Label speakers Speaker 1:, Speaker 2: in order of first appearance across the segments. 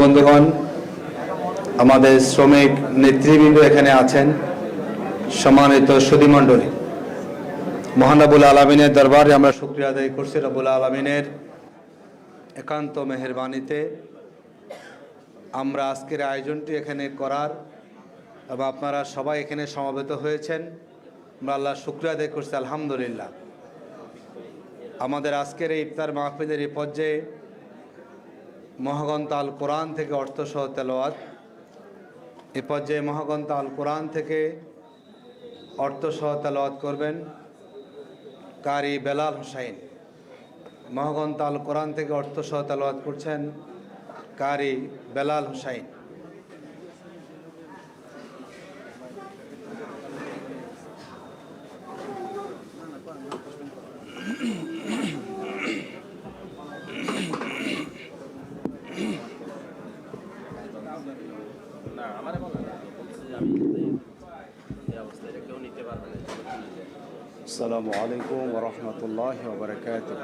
Speaker 1: বন্ধুগণ, আমাদের শ্রমিক নেতৃবৃন্দ এখানে আছেন, সম্মানিত সুধীমণ্ডলী, মহান রব্বুল আলামিনের দরবারে আমরা শুকরিয়া আদায় করছি। রব্বুল আলামিনের একান্ত মেহেরবানিতে আমরা আজকের আয়োজনটি এখানে করার এবং আপনারা সবাই এখানে সমবেত হয়েছেন, আমরা আল্লাহর শুকরিয়া আদায় করছি। আলহামদুলিল্লাহ। আমাদের আজকের এই ইফতার মাহফিলের এই পর্যায়ে মহাগ্রন্থ আল কোরআন থেকে অর্থসহ তেলাওয়াত, এ পর্যায়ে মহাগ্রন্থ আল কোরআন থেকে অর্থসহ তেলাওয়াত করবেন কারি বেলাল হোসাইন। মহাগ্রন্থ আল কোরআন থেকে অর্থসহ তেলাওয়াত করছেন কারি বেলাল হোসাইন।
Speaker 2: السلام عليكم ورحمة الله وبركاته.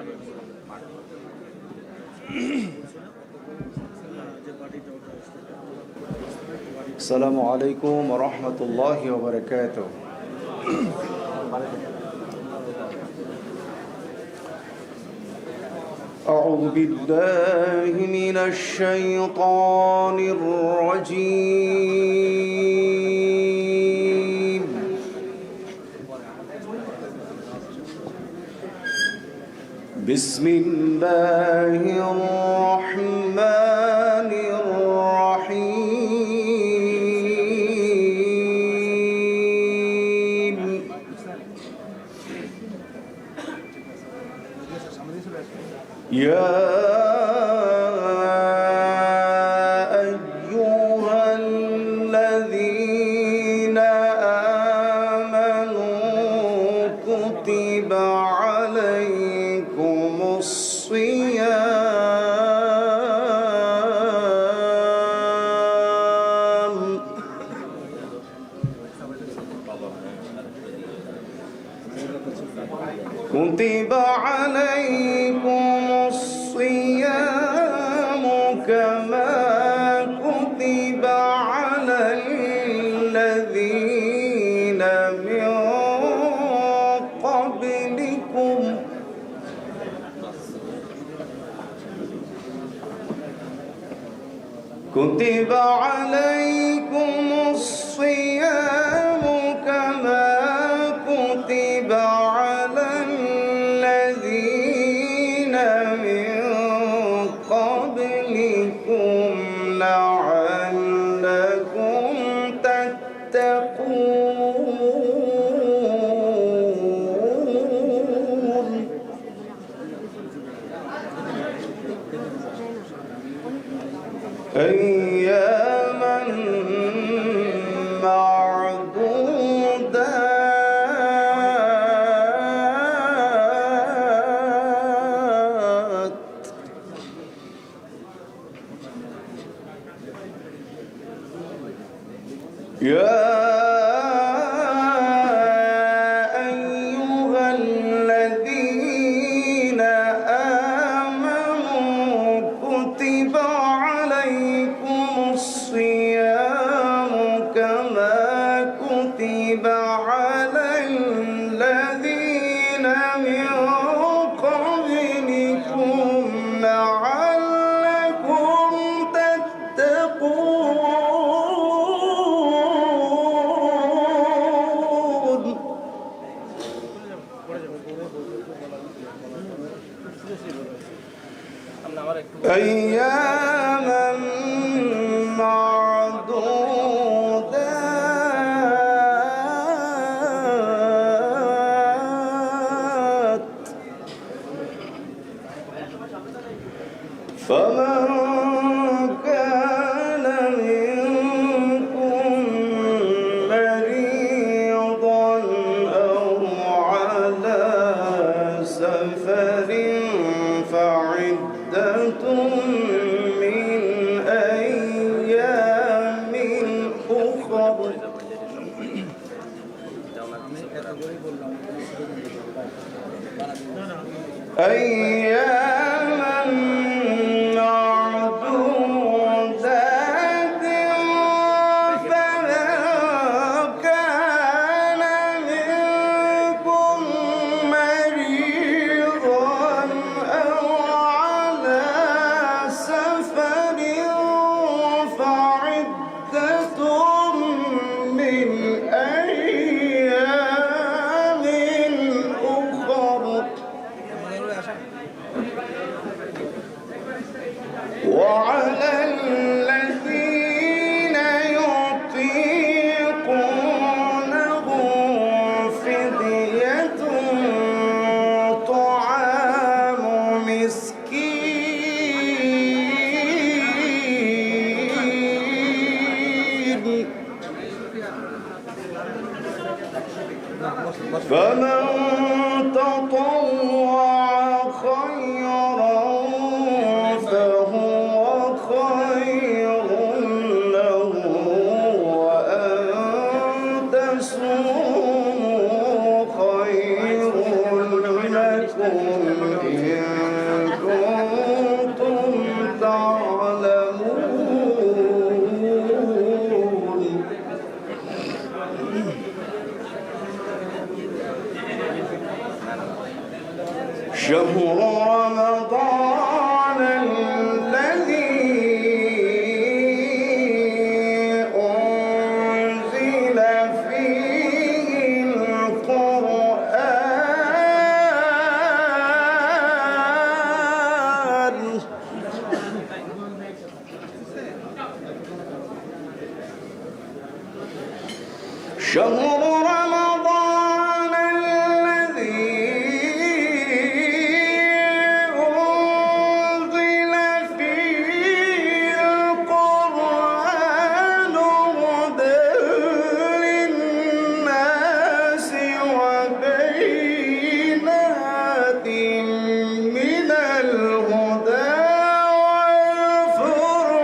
Speaker 2: السلام عليكم ورحمة الله وبركاته. أعوذ بالله من الشيطان الرجيم. بسم الله الرحمن الرحيم. يا أيها الذين آمنوا كتب عليكم الصيام كتب عليكم الصيام كما كتب على الذين من قبلكم كتب عليكم الصيام كما كتب على الذين من قبلكم لعلكم تتقون. أياما معدودات. يا أيها الذين آمنوا كتب عليكم الصيام كما كتب على الذين من قبلكم لعلكم تتقون. أياما معدودات. فمن كان منكم مريضا أو على سفر فعدة من أيام أخر. أياما معدودات. فمن تطوع خيرا فهو خير له وأن تصوموا خير لكم إن كنتم تعلمون شهر رمضان الذي أنزل فيه القرآن شهر رمضان الذي أنزل فيه القرآن هدى للناس وبينات من الهدى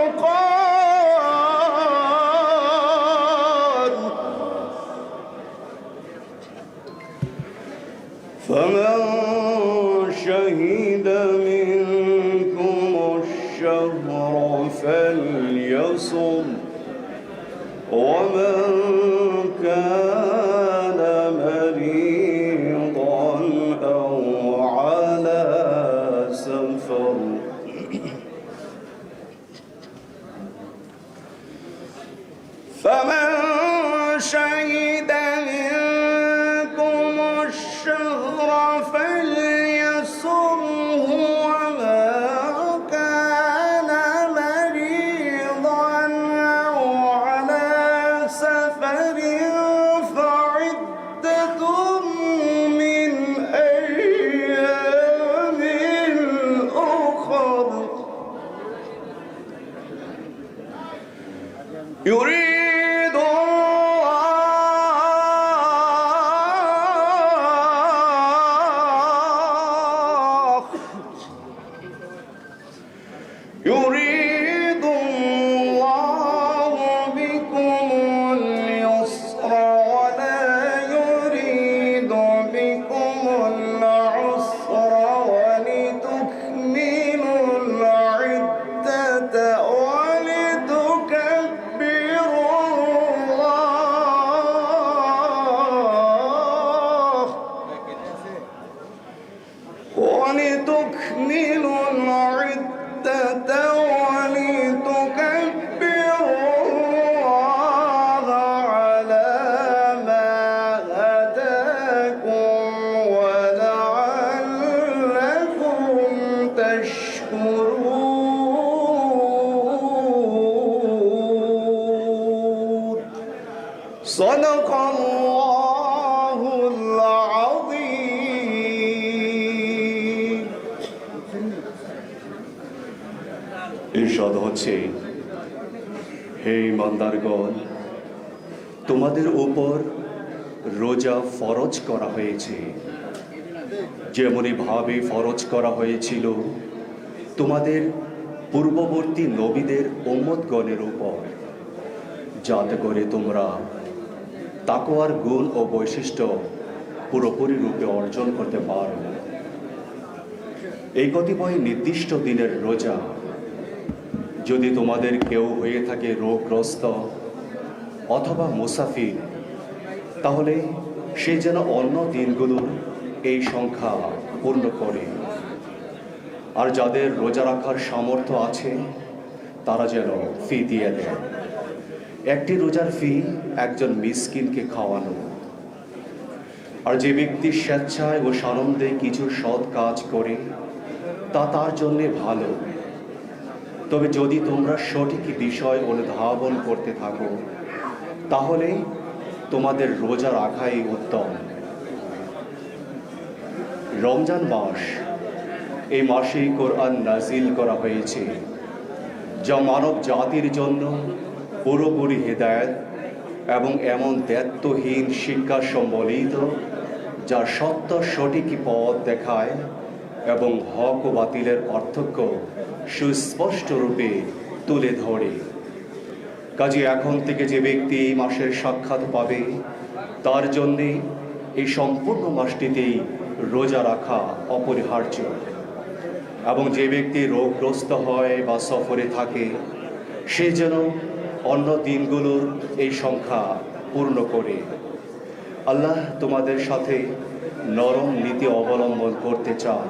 Speaker 2: والفرقان فمن شهد منكم الشهر فليصم ومن كان مريضا أو على سفر فمن شهد منكم الشهر فليصمه ومن كان مريضا أو على سفر فعدة من أيام أخر يريد الله بكم اليسر ولا يريد بكم العسر ولتكملوا العدة ولتكبروا الله ولتكملوا العدة ولتكبروا الله على ما هداكم ولعلكم تشكرون صدق الله العظيم ইরশাদ হচ্ছে, হে ইমানদারগণ, তোমাদের উপর রোজা ফরজ করা হয়েছে যেমনি ভাবে ফরজ করা হয়েছিল তোমাদের পূর্ববর্তী নবীদের উম্মতগণের উপর, যাতে করে তোমরা তাকওয়ার গুণ ও বৈশিষ্ট্য পুরোপুরি রূপে অর্জন করতে পারো। এই কতিপয় নির্দিষ্ট দিনের রোজা যদি তোমাদের কেউ হয়ে থাকে রোগগ্রস্ত অথবা মুসাফির, তাহলে সে যেন অন্য দিনগুলোর এই সংখ্যা পূর্ণ করে। আর যাদের রোজা রাখার সামর্থ্য আছে তারা যেন ফি দিয়ে দেয়। একটি রোজার ফি একজন মিসকিনকে খাওয়ানো। আর যে ব্যক্তি স্বেচ্ছায় ও সানন্দে কিছু সৎ কাজ করে তা তার জন্যে ভালো। তবে যদি তোমরা সঠিক বিষয় অনুধাবন করতে থাকো তাহলে তোমাদের রোজা রাখাই উত্তম। রমজান মাস, এই মাসেই কোরআন নাজিল করা হয়েছে, যা মানব জাতির জন্য পুরোপুরি হেদায়েত এবং এমন দায়িত্বহীন শিক্ষা সম্বলিত যা সত্য সঠিক পথ দেখায় এবং হক ও বাতিলের পার্থক্য সুস্পষ্ট রূপে তুলে ধরে। কাজে এখন থেকে যে ব্যক্তি এই মাসের সাক্ষাৎ পাবে তার জন্যে এই সম্পূর্ণ মাসটিতেই রোজা রাখা অপরিহার্য, এবং যে ব্যক্তি রোগগ্রস্ত হয় বা সফরে থাকে সে যেন অন্য দিনগুলোর এই সংখ্যা পূর্ণ করে। আল্লাহ তোমাদের সাথে নরম নীতি অবলম্বন করতে চান,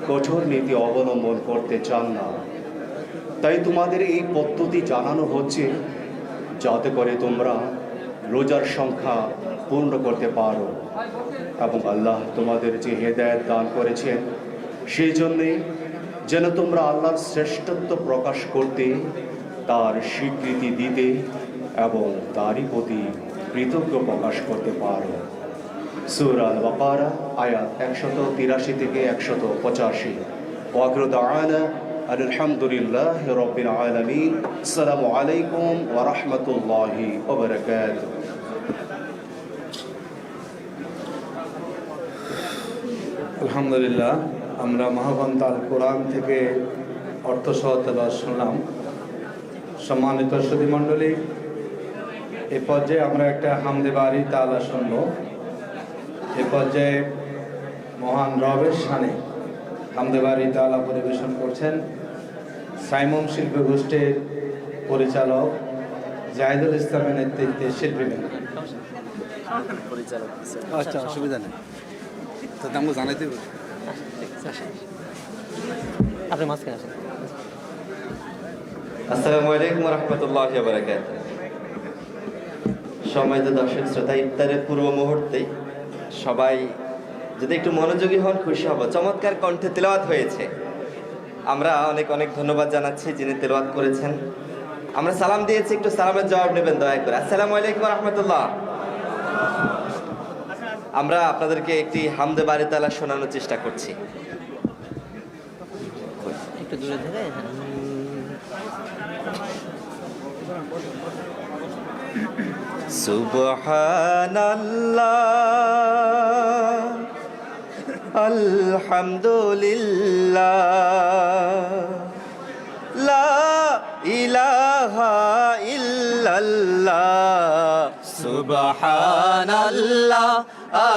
Speaker 2: কঠোর নীতি অবলম্বন করতে চান না। তাই তোমাদের এই পদ্ধতি জানানো হচ্ছে যাতে করে তোমরা রোজার সংখ্যা পূর্ণ করতে পারো, এবং আল্লাহ তোমাদের যে হেদায়েত দান করেছেন সেই জন্যে যেন তোমরা আল্লাহর শ্রেষ্ঠত্ব প্রকাশ করতে, তার স্বীকৃতি দিতে এবং তারই প্রতি কৃতজ্ঞ প্রকাশ করতে পারো। সূরা আল বাকারা আয়াত 183 থেকে 185। ওয়াখিরু দাওয়ানা আলহামদুলিল্লাহি রাব্বিল আলামিন। আসসালামু আলাইকুম ওয়া রাহমাতুল্লাহি ওয়া বারাকাতুহু।
Speaker 1: আলহামদুলিল্লাহ, আমরা মহাগ্রন্থ আল কোরআন থেকে অর্থসহ তেলাওয়াত শুনলাম। সম্মানিত সুধীমণ্ডলী, এ পর্যায়ে আমরা একটা হামদে বারি তাআলা শুনব। এ পর্যায়ে মহান রবের শানে হামদে বারি তাআলা পরিবেশন করছেন সাইমন শিল্পী গোষ্ঠীর পরিচালক জাহিদুল ইসলামের নেতৃত্বে শিল্পীবৃন্দ।
Speaker 3: আচ্ছা, অসুবিধা নেই, তো আমাকে জানাইতে হবে।
Speaker 4: আপনি মাঝখানে আসেন।
Speaker 5: আসসালামু আলাইকুম ওয়া রাহমাতুল্লাহি ওয়া বারাকাতুহু। সম্মানিত দর্শক শ্রোতা, ইফতারের পূর্ব মুহূর্তে সবাই যদি একটু মনোযোগী হন খুশি হব। চমৎকার কণ্ঠে তেলাওয়াত হয়েছে, আমরা অনেক অনেক ধন্যবাদ জানাচ্ছি যিনি তেলাওয়াত করেছেন। আমরা সালাম দিয়েছি, একটু সালামের জবাব নেবেন দয়া করে। আসসালামু আলাইকুম ওয়া রাহমাতুল্লাহ। আমরা আপনাদেরকে একটি হামদে বারি তাআলা শোনানোর চেষ্টা করছি।
Speaker 4: একটু দূরে থেকে
Speaker 5: সুবহানাল্লাহ আলহামদুলিল্লাহ লা ইলাহা ইল্লাল্লাহ সুবহানাল্লাহ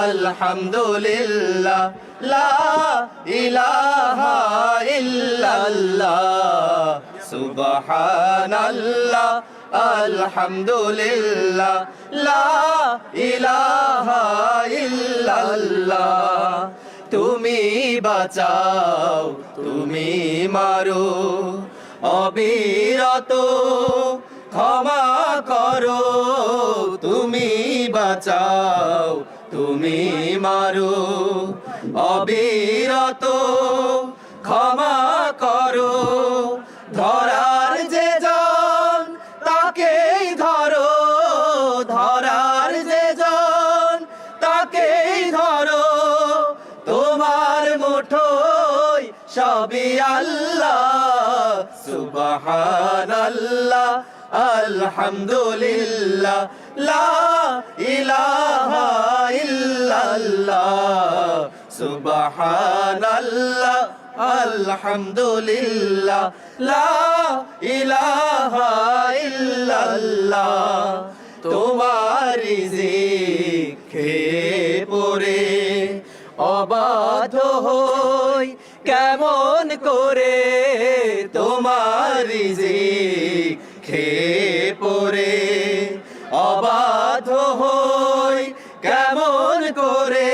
Speaker 5: আলহামদুলিল্লাহ লা ইলাহা ইল্লাল্লাহ সুবহানাল্লাহ আলহামদুলিল্লাহ লা ইলাহা ইল্লাল্লাহ। তুমি বাঁচাও, তুমি মারো, অবিরত ক্ষমা করো। তুমি বাঁচাও, তুমি মারো, অবিরত ক্ষমা করো। ধরার যে জন তাকেই ধরো, ধরার যে জন তাকেই ধরো। তোমার মুঠোয় সবই আল্লাহ। সুবহানাল্লাহ আলহামদুলিল্লাহ লা ইলাহা ইল্লাল্লাহ সুবহানাল্লাহ আলহামদুলিল্লাহ লা ইলাহা ইল্লাল্লাহ। তোমার রিজিক খেয়ে পড়ে অবাধ্য হই কেমন করে। তোমার রিজিক খেয়ে পড়ে অবাধ্য হই কেমন করে।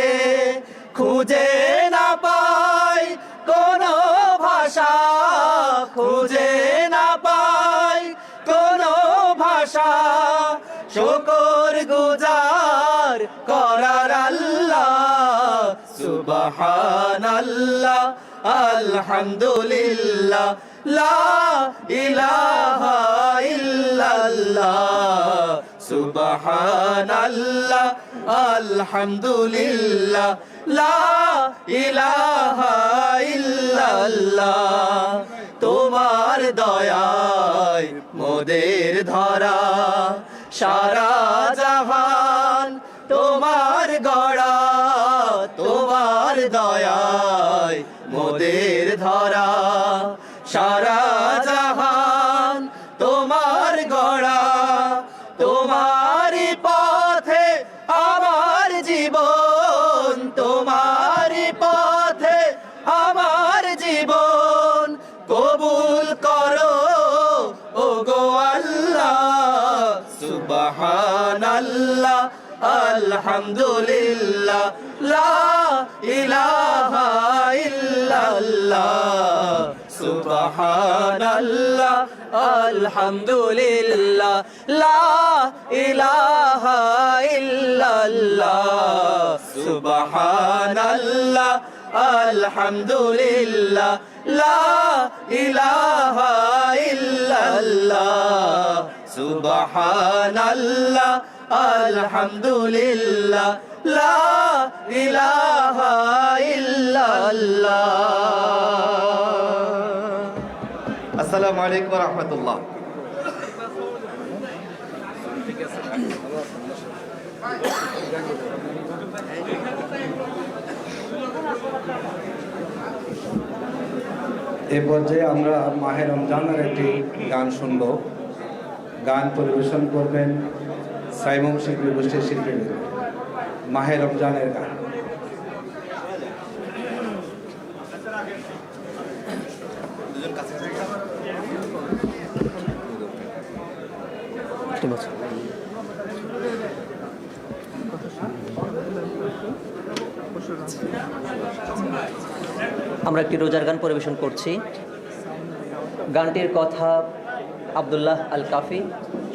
Speaker 5: খুঁজে না পাই কোনো ভাষা, খুঁজে না পাই কোনো ভাষা। শুকর গুজার করার আল্লাহ। সুবহানাল্লাহ আলহামদুলিল্লাহ লা ইলাহা ইল্লাল্লাহ সুবহানাল্লাহ আলহামদুলিল্লাহ লা ইলাহা ইল্লাল্লাহ। তোমার দয়ায় মোদের ধরা সারা জাহান তোমার গড়া। গড়া তোমার পথে আমার জীবন, তোমার পথে আমার জীবন কবুল করো ও গো আল্লাহ। সুবহানাল্লাহ আলহামদুলিল্লাহ লা ইলাহা ইল্লাল্লাহ। সুবহানাল্লাহ আলহামদুলিল্লাহ লা ইলাহা ইল্লাল্লাহ। সুবহানাল্লাহ আলহামদুলিল্লাহ লা ইলাহা ইল্লাল্লাহ। সুবহানাল্লাহ আলহামদুলিল্লাহ লা ইলাহা ইল্লাল্লাহ। আসসালামু আলাইকুম ওয়া রাহমাতুল্লাহ।
Speaker 1: এই পর্যায়ে আমরা মাহে রমজানের একটি গান শুনব। গান পরিবেশন করবেন সাইমুম শিল্পী গোষ্ঠীর শিল্পীরা। মাহে রমজানের গান।
Speaker 4: ঠিক আছে। আমরা একটি রোজার গান পরিবেশন করছি। গানটির কথা আব্দুল্লাহ আল কাফি,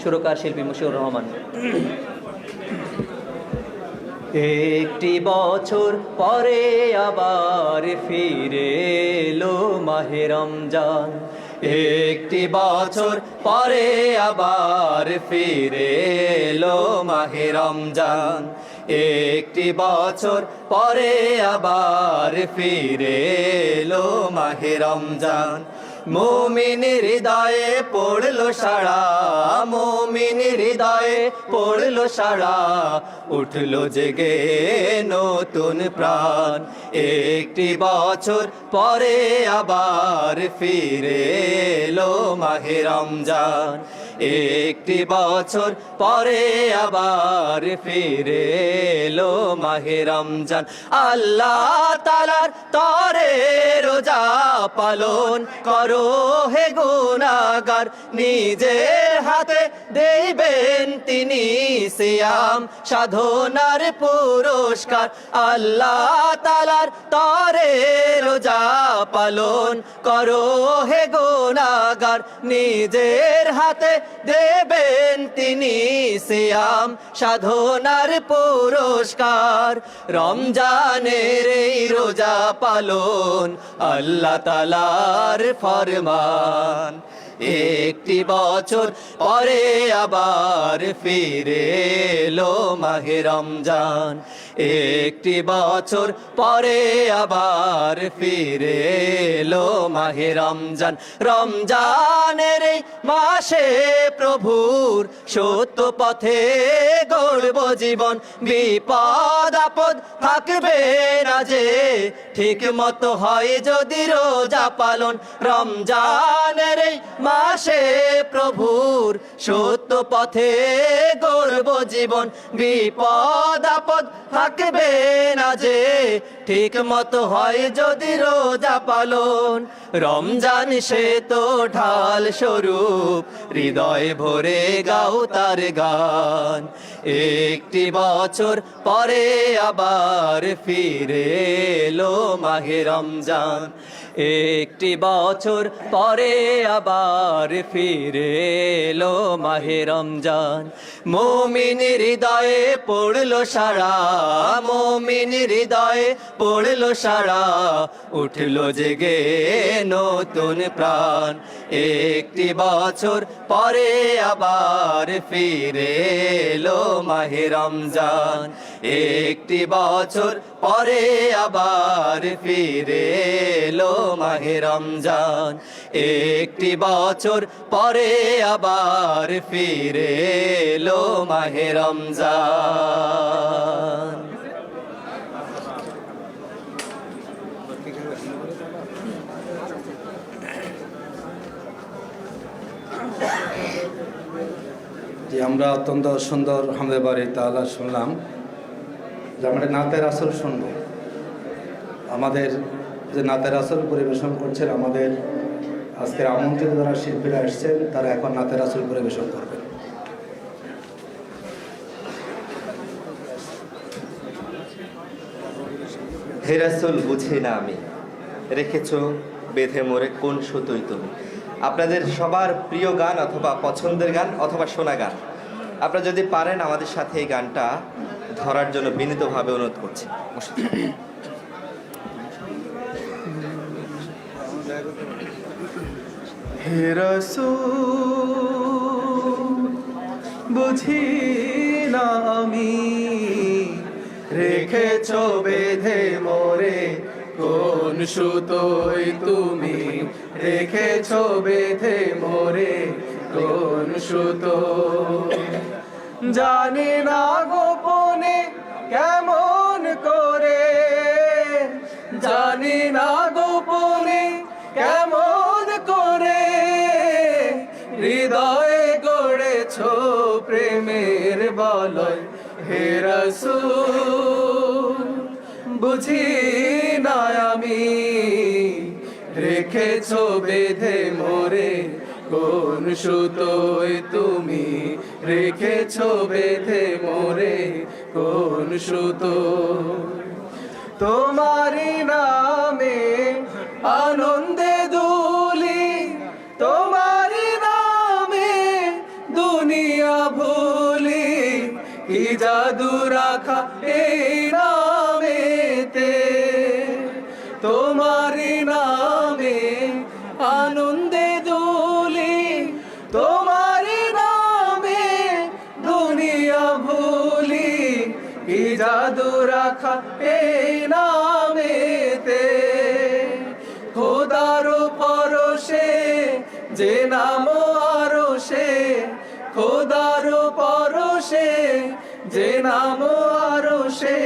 Speaker 4: সুরকার শিল্পী মুশিউর রহমান। একটি বছর পরে আবার ফিরে এলো মাহে রমজান, একটি বছর পরে আবার ফিরে এলো মাহে রমজান, একটি বছর পরে আবার ফিরে এলো মাহে রমজান। মুমিন হৃদয়ে পড়লো সাড়া, মুমিন হৃদয়ে পড়লো সাড়া, উঠলো জেগে নতুন প্রাণ। একটি বছর পরে আবার ফিরে এলো মাহে রমজান, একটি বছর পরে আবার ফিরে এলো মাহে রমজান। আল্লাহ তাআলার তরে রোজা পালন করো হে গুনাহগার, নিজের হাতে দেবেন তিনি সিয়াম সাধনার পুরস্কার। আল্লাহ তাআলার তরে রোজা পালন করো হে গুনাহগার, নিজের হাতে দেবেন তিনি সিয়াম সাধনার পুরস্কার। রমজানের এই রোজা পালন আল্লাহ তাআলার ফরমান, একটি বছর পরে আবার ফিরে এলো মাহে রমজান, একটি বছর পরে আবার ফিরে এলো মাহে রমজান। রমজানের এই মাসে প্রভুর সত্য পথে গড়ব জীবন, বিপদ আপদ থাকবে না যে ঠিক মতো হয় যদি রোজা পালন। রমজানের এই মাসে প্রভুর সত্য পথে গড়ব জীবন, বিপদ আপদ থাকবে না যে ঠিক মতো হয় যদি রোজা পালন। রমজান সে তো ঢাল স্বরূপ, হৃদয় ভরে গাও তার গান, একটি বছর পরে আবার ফিরে এলো মাহে রমজান, একটি বছর পরে আবার ফিরে এলো মাহে রমজান। মুমিন হৃদয়ে পড়লো সাড়া, মুমিন হৃদয়ে পড়লো সাড়া, উঠলো জেগে নতুন প্রাণ। একটি বছর পরে আবার ফিরে এলো মাহে রমজান, একটি বছর পরে আবার ফিরে এলো মাহে রমজান, একটি বছর পরে আবার ফিরে এলো মাহে রমজান।
Speaker 1: যে আমরা অত্যন্ত সুন্দর হামদে বাড়ি তাআলা শুনলাম, যে আমরা নাতের আসর শুনব। আমাদের যে নাতের আসর পরিবেশন করছেন আমাদের আজকের আমন্ত্রিত যারা শিল্পীরা এসছেন, তারা এখন নাতের আসর পরিবেশন করবেন।
Speaker 5: হে রাসূল বুঝি না আমি, রেখেছো বেঁধে মোরে কোন সুতোই তুমি। আপনাদের সবার প্রিয় গান অথবা পছন্দের গান অথবা শোনা গান, আপনারা যদি পারেন আমাদের সাথে এই গানটা ধরার জন্য বিনীতভাবে অনুরোধ করছি। হে রাসূল বুঝি না আমি, রেখেছো বেঁধে মোরে কোন সুতোয় তুমি, রেখেছো বেঁধে মোরে কোন সুতো। জানি না গোপনে কেমন করে, জানি না গোপনে কেমন করে, হৃদয়ে গড়েছো প্রেমের বলয়। হে রাসূল বুঝি না আমি, রেখেছো বেঁধে মোরে কোন সুতোয় তুমি, রেখেছো বেঁধে মোরে কোন সুতো। তোমারি নামে আনন্দে দুলি, তোমারি নামে দুনিয়া ভুলি, কি জাদু রাখা এই নামেতে। তোমারি নামে আনন্দে দুলি, তোমারি নামে দুনিয়া ভুলি, কি জাদু রাখা এই নামেতে। খোদার পরশে যে নাম আরশে, খোদার পরশে যে নাম আরশে,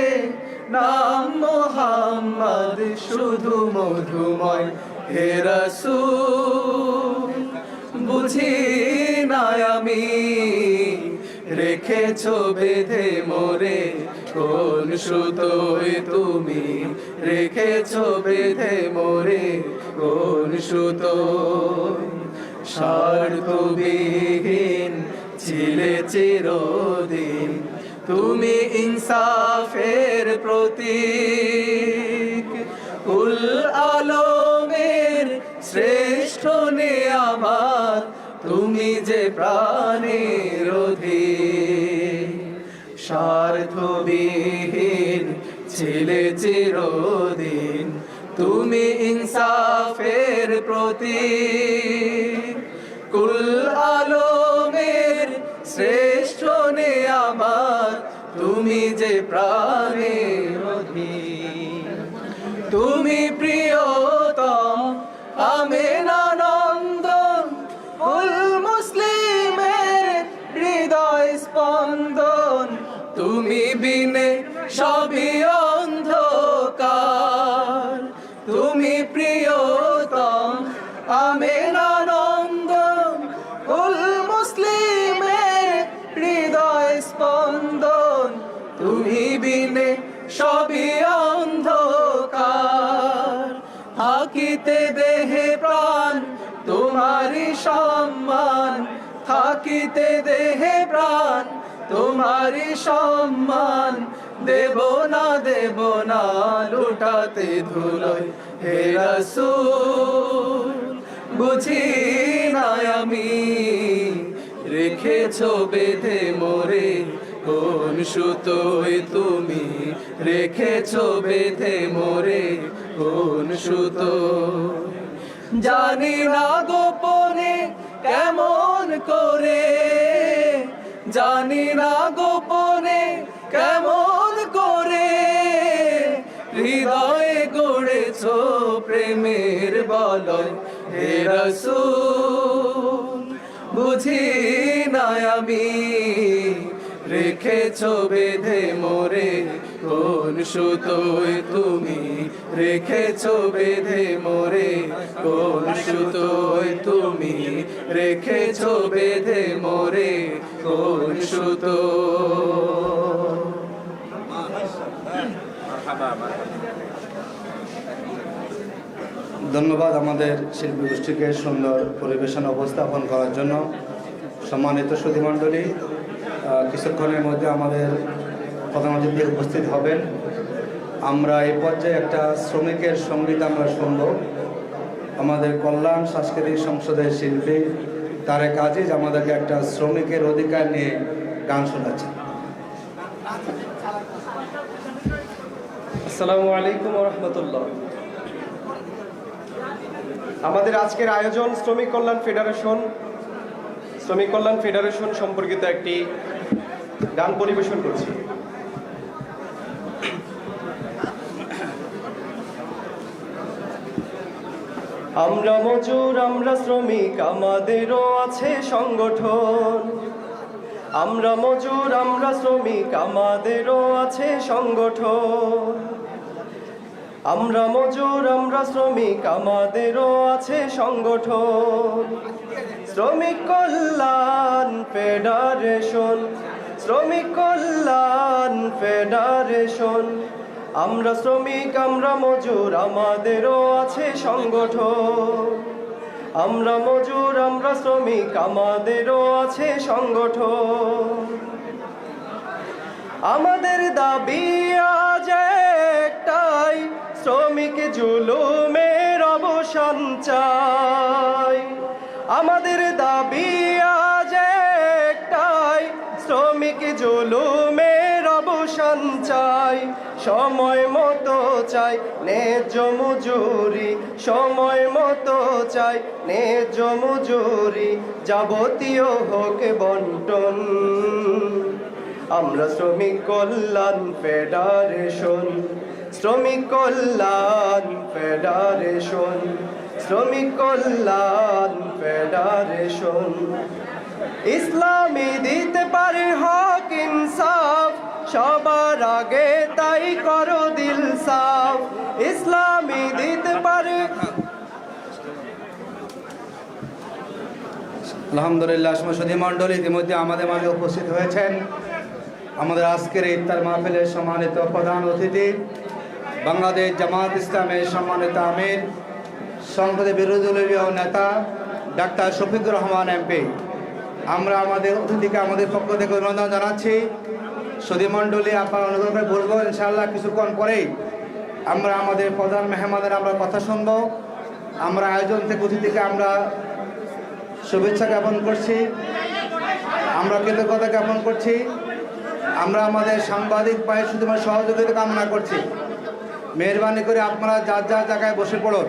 Speaker 5: নাম মুহাম্মদ শুধু মধুময়। হে রাসূল বুঝি না আমি, রেখেছো বেঁধে মোরে কোন সুতোয় তুমি, রেখেছো বেঁধে মোরে কোন সুতো। স্বার্থবিহীন ছিলে চিরদিন তুমি, ইনসাফের প্রতীক। কুল আলমের শ্রেষ্ঠ নেয়ামত তুমি যে প্রাণের অধিক। স্বার্থবিহীন ছিলে চিরদিন তুমি, ইনসাফের প্রতীক। কুল আলমের শ্রেষ্ঠ নেয়ামত তুমি যে প্রাণের অধিক। তুমি প্রিয়তম আমেনানন্দন, কুল মুসলিমের হৃদয় স্পন্দন। তুমি বিনে সবই অন্ধকার, তুমি প্রিয়তম আমেনানন্দন, কুল মুসলিমের হৃদয় স্পন্দন। তুমি বিনে সবই অন্ধকার, থাকিতে দেহে প্রাণ তোমারি সম্মান, থাকিতে দেহে প্রাণ তোমারি সম্মান। দেব না লুটাতে ধুলোয়। হে রাসূল বুঝি না আমি, রেখেছো বেঁধে মোরে কোন সুতোয় তুমি, রেখেছো বেঁধে মোরে কোন সুতো। জানি না গোপনে কেমন করে, জানি না গোপনে কেমন করে, হৃদয়ে গড়েছো প্রেমের বলয়। হে রাসূল বুঝি না আমি, রেখেছো বেঁধে মোরে
Speaker 6: কোন সুতোয় তুমি রেখেছো বেঁধে মোরে, কোন সুতোয় তুমি রেখেছো বেঁধে মোরে, কোন সুতো।
Speaker 1: ধন্যবাদ আমাদের শিল্পী গোষ্ঠীকে সুন্দর পরিবেশন উপস্থাপন করার জন্য। সম্মানিত সুধীমণ্ডলী, কিছুক্ষণের মধ্যে আমাদের প্রধান অতিথি উপস্থিত হবেন। আমরা এই পর্যায়ে একটা শ্রমিকের সঙ্গীত আমরা শুনব। আমাদের কল্যাণ সাংস্কৃতিক সংসদের শিল্পী তারেক আজিজ আমাদেরকে একটা শ্রমিকের অধিকার নিয়ে গান শোনাচ্ছেন।
Speaker 7: আসসালামু আলাইকুম ওয়া রাহমাতুল্লাহ। আমাদের আজকের আয়োজন শ্রমিক কল্যাণ ফেডারেশন সম্পর্কিত একটি গান পরিবেশন করছি। আমরা মজুর, আমরা শ্রমিক, আমাদেরও আছে সংগঠন। আমরা মজুর, আমরা শ্রমিক, আমাদেরও আছে সংগঠন। আমরা মজুর, আমরা শ্রমিক, আমাদেরও আছে সংগঠন। শ্রমিক কল্যাণ ফেডারেশন, শ্রমিক কল্যাণ ফেডারেশন। আমরা শ্রমিক, আমরা মজুর, আমাদেরও আছে সংগঠন। আমরা মজুর, আমরা শ্রমিক, আমাদেরও আছে সংগঠন। আমাদের দাবি আজ একটাই, শ্রমিক জুলুমের অবসান চাই। আমাদের দাবি আজ একটাই, শ্রমিক জুলুমের অবসান চাই। সময় মতো চাই ন্যায্য মজুরি, সময় মতো চাই ন্যায্য মজুরি, যাবতীয় হোক বন্টন। আমরা শ্রমিক কল্যাণ ফেডারেশন, শ্রমিক কল্যাণ ফেডারেশন, শ্রমিক কল্যাণ ফেডারেশন। ইসলামী দিতে পারে হক ইনসাফ, সবার আগে তাই করো দিল সাফ। ইসলামী দিতে পারে।
Speaker 1: আলহামদুলিল্লাহ, সুধীমণ্ডলী ইতিমধ্যে আমাদের মাঝে উপস্থিত হয়েছেন। আমাদের আজকের ইফতার মাহফিলের সম্মানিত প্রধান অতিথি, বাংলাদেশ জামাত ইসলামের সম্মানিত আমির, সংসদে বিরোধী দলীয় নেতা ডাক্তার শফিকুর রহমান এমপি। আমরা আমাদের অতিথিকে আমাদের পক্ষ থেকে অভিনন্দন জানাচ্ছি। সুধীমণ্ডলী, আপনারা অনুগ্রহ করে বলবো, ইনশাআল্লাহ কিছুক্ষণ পরেই আমরা আমাদের প্রধান মেহমানের আমরা কথা শুনবো। আমরা আয়োজন থেকে অতিথিকে আমরা শুভেচ্ছা জ্ঞাপন করছি, আমরা কৃতজ্ঞতা জ্ঞাপন করছি। আমরা আমাদের সাংবাদিক ভাই শুধুমাত্র সহযোগিতা কামনা করছি। মেহরবানি করে আপনারা যার যার জায়গায় বসে পড়ুন।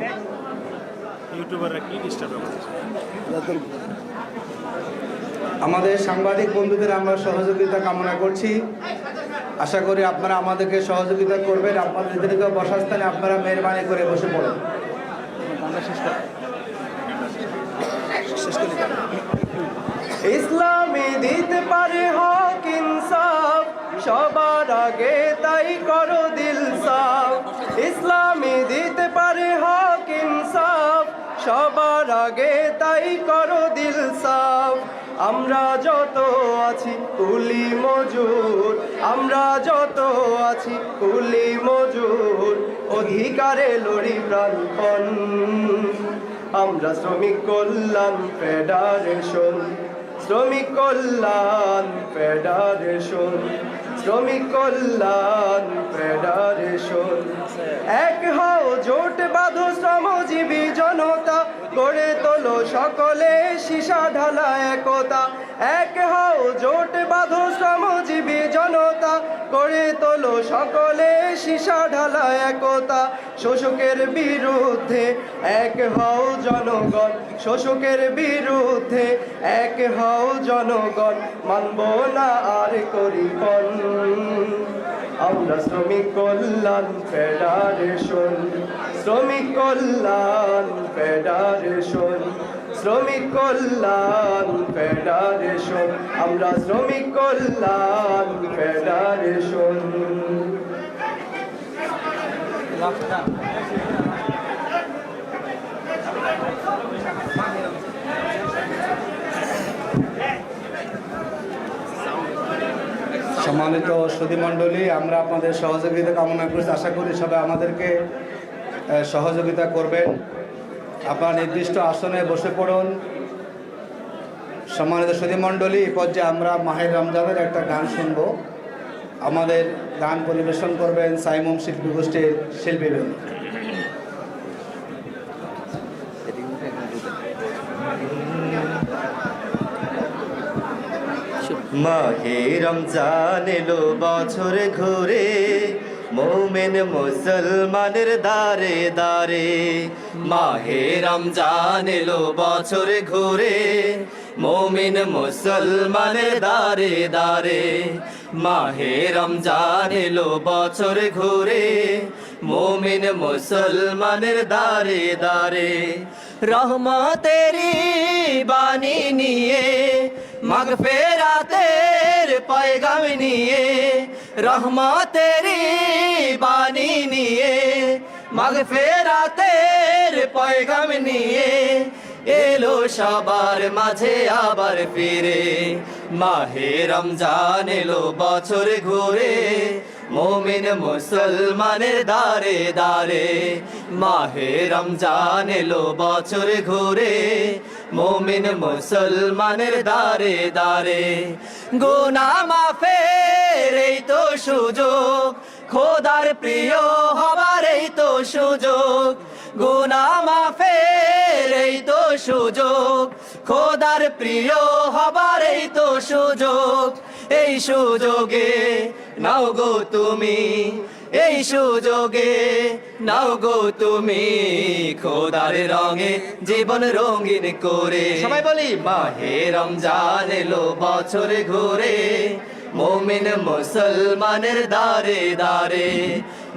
Speaker 1: আমাদের সাংবাদিক বন্ধুদের আমরা সহযোগিতা কামনা করছি। আশা করি আপনারা আমাদেরকে সহযোগিতা করবেন। আপনাদের নির্ধারিত বসার স্থানে আপনারা মেহরবানি করে বসে পড়ুন।
Speaker 7: ইসলামী দিতে পারে হক ইনসাফ, সবার আগে তাই করো দিল সাফ। ইসলামী দিতে পারে হক ইনসাফ, সবার আগে তাই করো দিল সাফ। আমরা যত আছি কুলি মজুর, আমরা যত আছি কুলি মজুর, অধিকারে লড়ি প্রাণপণ। আমরা শ্রমিক কল্যাণ ফেডারেশন, শ্রমিক কল্যাণ ফেডারেশন, শ্রমিক কল্যাণ ফেডারেশন। এক হও জোট বাঁধো শ্রমজীবী জনতা, গড়ে তোলো সকলে সীসা ঢালা একতা। এক হও জোট বাঁধো শ্রমজীবী জনতা, গড়ে তোলো সকলে সীসা ঢালা একতা। শোষকের বিরুদ্ধে এক হও জনগণ, শোষকের বিরুদ্ধে এক হও জনগণ, মানব না আর করিপন। আমরা শ্রমিক কল্যাণ ফেডারেশন, শ্রমিক কল্যাণ ফেডারেশন, শ্রমিক কল্যাণ ফেডারেশন। আমরা শ্রমিক কল্যাণ ফেডারেশন।
Speaker 1: সম্মানিত সুধীমণ্ডলী, আমরা আপনাদের সহযোগিতা কামনা করছি। আশা করি সবাই আমাদেরকে সহযোগিতা করবেন। আপনার নির্দিষ্ট আসনে বসে পড়ুন। সম্মানিত সুধীমণ্ডলী, এই পর্যায়ে আমরা মাহের রমজানের একটা গান শুনব। আমাদের গান পরিবেশন করবেন সাইমুম শিল্পী গোষ্ঠীর শিল্পীবৃন্দ।
Speaker 5: মাহে রমজান এলো বছর ঘুরে, মোমেন মুসলমানের দারে দারে। মাহে রমজান এলো বছর ঘুরে, মোমিন মুসলমানের দারে দারে। মাহে রমজান এলো বছর ঘুরে, মোমিন মুসলমানের দারে দারে। রহমতেরি বাণী নিয়ে, মাগফিরাতের পয়গাম নিয়ে, রহমতেরি বাণী নিয়ে, মাগফিরাতের পয়গাম নিয়ে এলো সবার মাঝে আবার ফিরে। মাহে রমজান এলো বছর ঘুরে, মোমিন মুসলমানের দারে দারে। মাহে রমজান এলো বছর ঘুরে, মোমিন মুসলমানের দারে দারে। গুনাহ মাফের এই তো সুযোগ, খোদার প্রিয় হবার এই তো সুযোগ। গুনাহ মাফের এই তো সুযোগ, খোদার প্রিয় হবার এই তো সুযোগ। এই সুযোগে নাও গো তুমি, এই সুযোগে নাও গো তুমি, খোদার রঙে জীবন রঙিন করে। সবাই বলি মাহে রমজান এলো বছর ঘুরে, মোমিন মুসলমানের দারে দারে।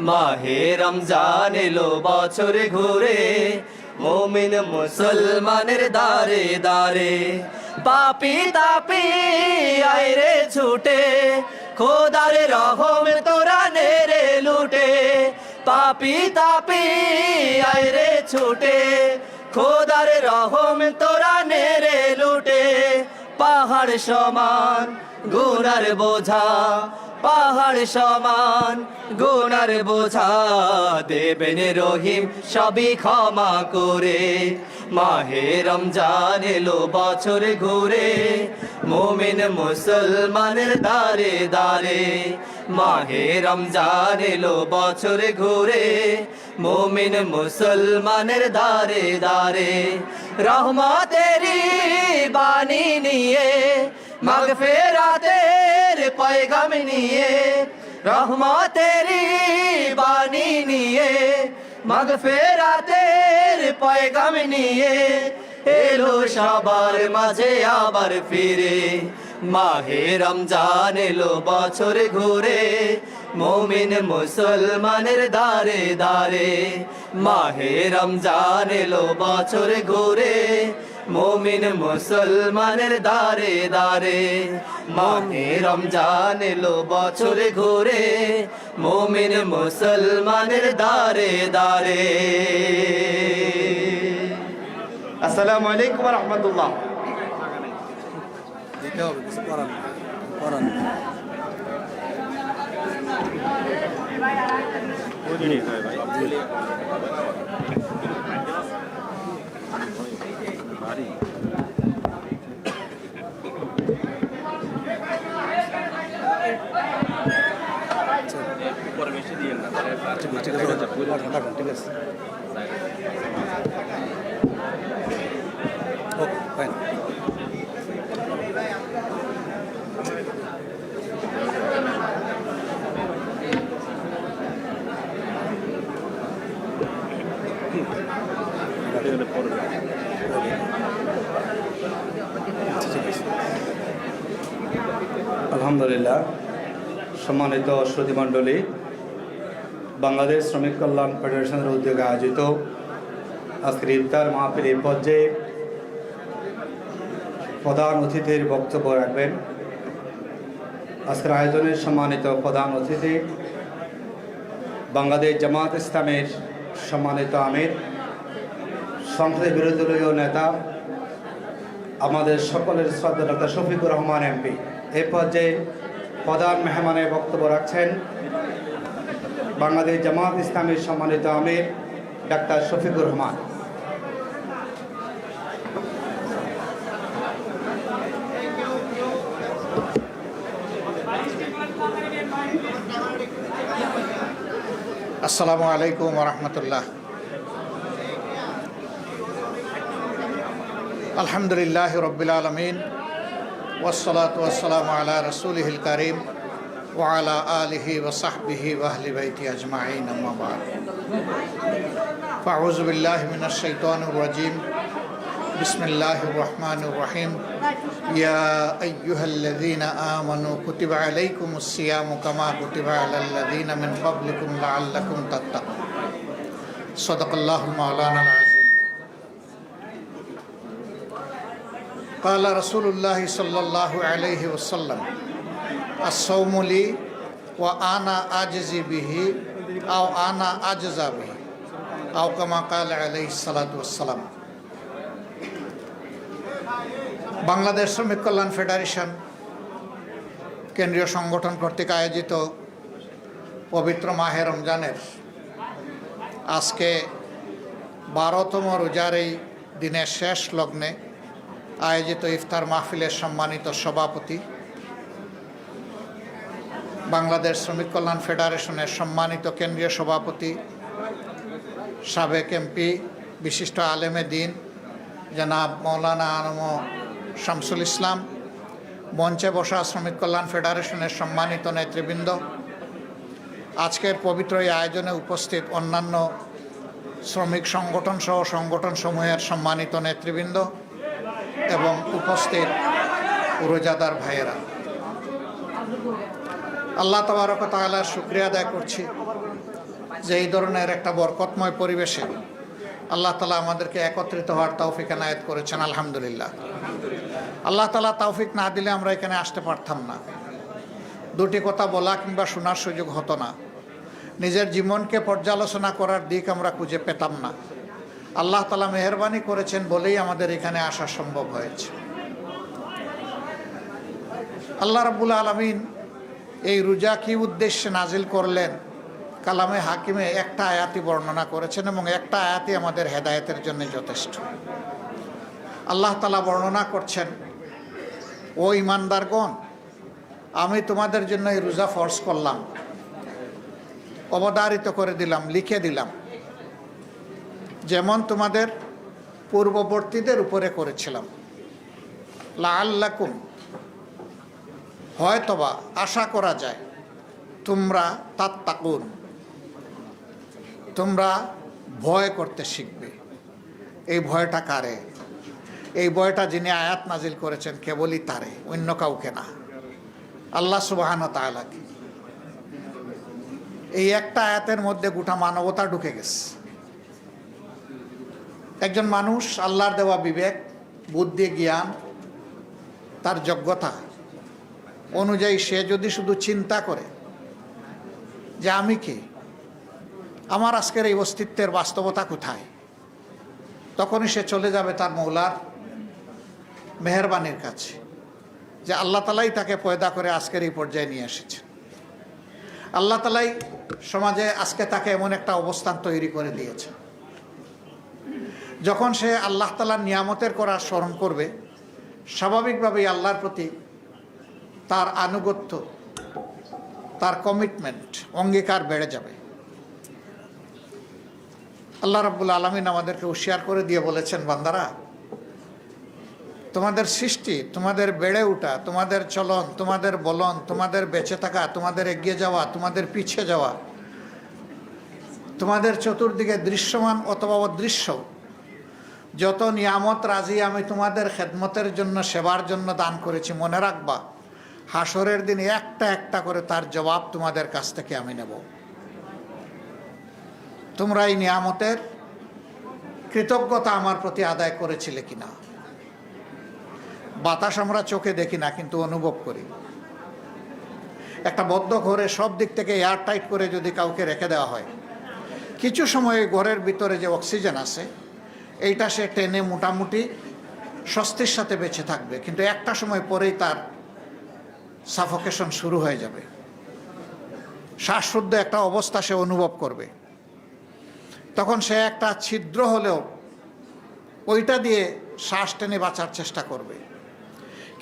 Speaker 5: মাহে রমজান এলো বছর ঘুরে, মোমিন মুসলমানের দারে দারে। পাপি তাপি আইরে ছুটে, খোদার রহম তোরা নেরে লুটে। পাপি তাপি আইরে ছুটে, খোদার রহম তোরা নেরে লুটে। পাহাড় সমান গুনার বোঝা, পাহাড় সমান গুনার বোঝা, দেবেন রহিম সবই ক্ষমা করে। মাহে রমজান এলো বছর ঘুরে, মোমিন মুসলমানের দারে দারে। মাহে রমজান এলো বছর ঘুরে, মোমিন মুসলমানের দারে দারে। রহমতেরি বাণী নিয়ে, মাগফিরাতের পয়গাম নিয়ে, রহমতেরি বাণী নিয়ে, মাগফিরাতের পয়গাম নিয়ে এলো সবার মাঝে আবার ফিরে। মাহে রমজান এলো বছর ঘুরে, মোমিন মুসলমানের দারে দারে। মাহে রমজান এলো বছর ঘুরে, মোমিন মুসলমানের দারে দারে। মাহে রমজান এলো বছর ঘুরে, মোমিন মুসলমানের দারে দারে। আসসালামু আলাইকুম ওয়া রাহমাতুল্লাহ।
Speaker 3: দিতে হবে, কিছু করার নেই, করার নেই। ঠিক আছে, ওকে ফাইন।
Speaker 1: আলহামদুলিল্লাহ। সম্মানিত শ্রোতৃমণ্ডলী, বাংলাদেশ শ্রমিক কল্যাণ ফেডারেশনের উদ্যোগে আয়োজিত আজকের ইফতার মাহফিল এই পর্যায়ে প্রধান অতিথির বক্তব্য রাখবেন। আজকের আয়োজনের সম্মানিত প্রধান অতিথি বাংলাদেশ জামাত ইসলামের সম্মানিত আমির, সংসদের বিরোধী দলীয় নেতা, আমাদের সকলের শ্রদ্ধা ডক্টর শফিকুর রহমান এমপি এই পর্যায়ে প্রধান মেহমানের বক্তব্য রাখছেন বাংলাদেশ জামাত ইসলামের সম্মানিত আমির ডাক্তার শফিকুর রহমান।
Speaker 8: আসসালামু আলাইকুম ওরহমতুল্লাহ। আলহামদুলিল্লাহ রব্বিল আলমিন ওয়াসসালাতু ওয়াসসালামু আলা রাসূলিহিল কারীম ওয়া আলা আলিহি ওয়া সাহবিহি ওয়া আহলি বাইতি আজমাইন, আম্মা বা'দ। ফাউযু বিল্লাহি মিনাশ শাইতানির রাজীম। বিসমিল্লাহির রহমানির রহিম। ইয়া আইয়ুহাল্লাযীনা আমানু কুতিবা আলাইকুমুস সিয়ামু কামা কুতিবা আলাল লাযীনা মিন ক্বাবলিকুম লাআল্লাকুম তাত্তাকুন। সাদাকাল্লাহুল মাওলানাল আযীম। قال رسول الله صلى الله عليه وسلم الصوم لي وأنا أجزي به أو أنا أجزى به أو كما قال عليه الصلاة والسلام। বাংলাদেশ শ্রমিক কল্যাণ ফেডারেশন কেন্দ্রীয় সংগঠন কর্তৃক আয়োজিত পবিত্র মাহে রমজানের আজকে 12তম রোজার এই দিনের শেষ লগ্নে আয়োজিত ইফতার মাহফিলের সম্মানিত সভাপতি, বাংলাদেশ শ্রমিক কল্যাণ ফেডারেশনের সম্মানিত কেন্দ্রীয় সভাপতি, সাবেক এমপি, বিশিষ্ট আলেমে দিন জনাব মৌলানা আনম শামসুল ইসলাম, মঞ্চে বসা শ্রমিক কল্যাণ ফেডারেশনের সম্মানিত নেতৃবৃন্দ, আজকের পবিত্র এই আয়োজনে উপস্থিত অন্যান্য শ্রমিক সংগঠন সহ সংগঠনসমূহের সম্মানিত নেতৃবৃন্দ এবং উপস্থিত রোজাদার ভাইয়েরা, আল্লাহ তাবারক ওয়া তাআলার শুকরিয়া আদায় করছি যে এই ধরনের একটা বরকতময় পরিবেশে আল্লাহ তাআলা আমাদেরকে একত্রিত হওয়ার তৌফিক এনায়েত করেছেন। আলহামদুলিল্লাহ। আল্লাহ তাআলা তৌফিক না দিলে আমরা এখানে আসতে পারতাম না, দুটি কথা বলা কিংবা শোনার সুযোগ হতো না, নিজের জীবনকে পর্যালোচনা করার দিক আমরা খুঁজে পেতাম না। আল্লাহ তাআলা মেহেরবানি করেছেন বলেই আমাদের এখানে আসা সম্ভব হয়েছে। আল্লাহ রাব্বুল আলামিন এই রোজা কি উদ্দেশ্যে নাজিল করলেন, কালামে হাকিমে একটা আয়াতই বর্ণনা করেছেন এবং একটা আয়াতই আমাদের হেদায়েতের জন্য যথেষ্ট। আল্লাহ তাআলা বর্ণনা করছেন, ও ঈমানদারগণ, আমি তোমাদের জন্য এই রোজা ফরজ করলাম, অবধারিত করে দিলাম, লিখে দিলাম, যেমন তোমাদের পূর্ববর্তীদের উপরে করেছিলাম। লাআল্লাকুম, হয়তোবা আশা করা যায় তোমরা তাত্তাকুন, তোমরা ভয় করতে শিখবে। এই ভয়টা কারে? এই ভয়টা যিনি আয়াত নাজিল করেছেন কেবলই তারে, অন্য কাউকে না, আল্লাহ সুবহানাহু ওয়া তাআলাকে। এই একটা আয়াতের মধ্যে গোটা মানবতা ঢুকে গেছে। একজন মানুষ আল্লাহর দেওয়া বিবেক, বুদ্ধি, জ্ঞান, তার যোগ্যতা অনুযায়ী সে যদি শুধু চিন্তা করে যে আমি কি, আমার আজকের এই অস্তিত্বের বাস্তবতা কোথায়, তখনই সে চলে যাবে তার মৌলার মেহেরবানির কাছে, যে আল্লাহ তাআলাই তাকে পয়দা করে আজকের এই পর্যায়ে নিয়ে এসেছেন। আল্লাহ তাআলাই সমাজে আজকে তাকে এমন একটা অবস্থান তৈরি করে দিয়েছে, যখন সে আল্লাহ তাআলার নিয়ামতের করার স্মরণ করবে, স্বাভাবিকভাবেই আল্লাহর প্রতি তার আনুগত্য, তার কমিটমেন্ট, অঙ্গীকার বেড়ে যাবে। আল্লাহ রাব্বুল আলামিন আমাদেরকে হুঁশিয়ার করে দিয়ে বলেছেন, বান্দারা, তোমাদের সৃষ্টি, তোমাদের বেড়ে ওঠা, তোমাদের চলন, তোমাদের বলন, তোমাদের বেঁচে থাকা, তোমাদের এগিয়ে যাওয়া, তোমাদের পিছিয়ে যাওয়া, তোমাদের চতুর্দিকে দৃশ্যমান অথবা অদৃশ্য যত নিয়ামত রাজি আমি তোমাদের খেদমতের জন্য, সেবার জন্য দান করেছি, মনে রাখবা হাসরের দিন একটা একটা করে তার জবাব তোমাদের কাছ থেকে আমি নেব। তোমরা এই নিয়ামতের কৃতজ্ঞতা আমার প্রতি আদায় করেছিলে কিনা। বাতাস আমরা চোখে দেখি না, কিন্তু অনুভব করি। একটা বদ্ধ ঘরে সব দিক থেকে এয়ার টাইট করে যদি কাউকে রেখে দেওয়া হয়, কিছু সময় ঘরের ভিতরে যে অক্সিজেন আছে এইটা সে টেনে মোটামুটি স্বস্তির সাথে বেঁচে থাকবে, কিন্তু একটা সময় পরেই তার সাফোকেশন শুরু হয়ে যাবে, শ্বাসরুদ্ধ একটা অবস্থা সে অনুভব করবে। তখন সে একটা ছিদ্র হলেও ওইটা দিয়ে শ্বাস টেনে বাঁচার চেষ্টা করবে।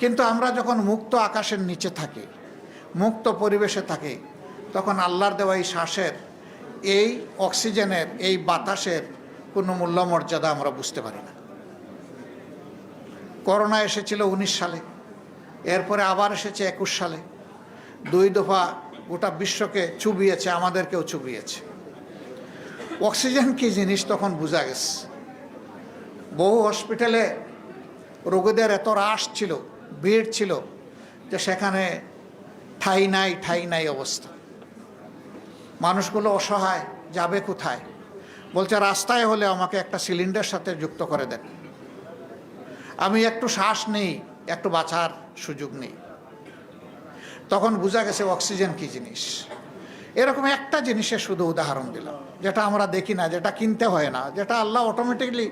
Speaker 8: কিন্তু আমরা যখন মুক্ত আকাশের নিচে থাকি, মুক্ত পরিবেশে থাকি, তখন আল্লাহর দেওয়া এই শ্বাসের, এই অক্সিজেনের, এই বাতাসের কোনো মূল্য মর্যাদা আমরা বুঝতে পারি না। করোনা এসেছিল 19 সালে, এরপরে আবার এসেছে 21 সালে, 2 দফা গোটা বিশ্বকে চুবিয়েছে, আমাদেরকেও চুবিয়েছে। অক্সিজেন কি জিনিস তখন বোঝা গেছে। বহু হসপিটালে রোগীদের এত রাশ ছিল, ভিড় ছিল যে সেখানে ঠাই নাই অবস্থা। মানুষগুলো অসহায়, যাবে কোথায়? বলছে রাস্তায় হলে আমাকে একটা সিলিন্ডার সাথে যুক্ত করে দেন, আমি একটু শ্বাস নেই, একটু বাঁচার সুযোগ নেই। তখন বোঝা গেছে অক্সিজেন কি জিনিস। এরকম একটা জিনিসের শুধু উদাহরণ দিলাম, যেটা আমরা দেখি না, যেটা কিনতে হয় না, যেটা আল্লাহ অটোমেটিকলি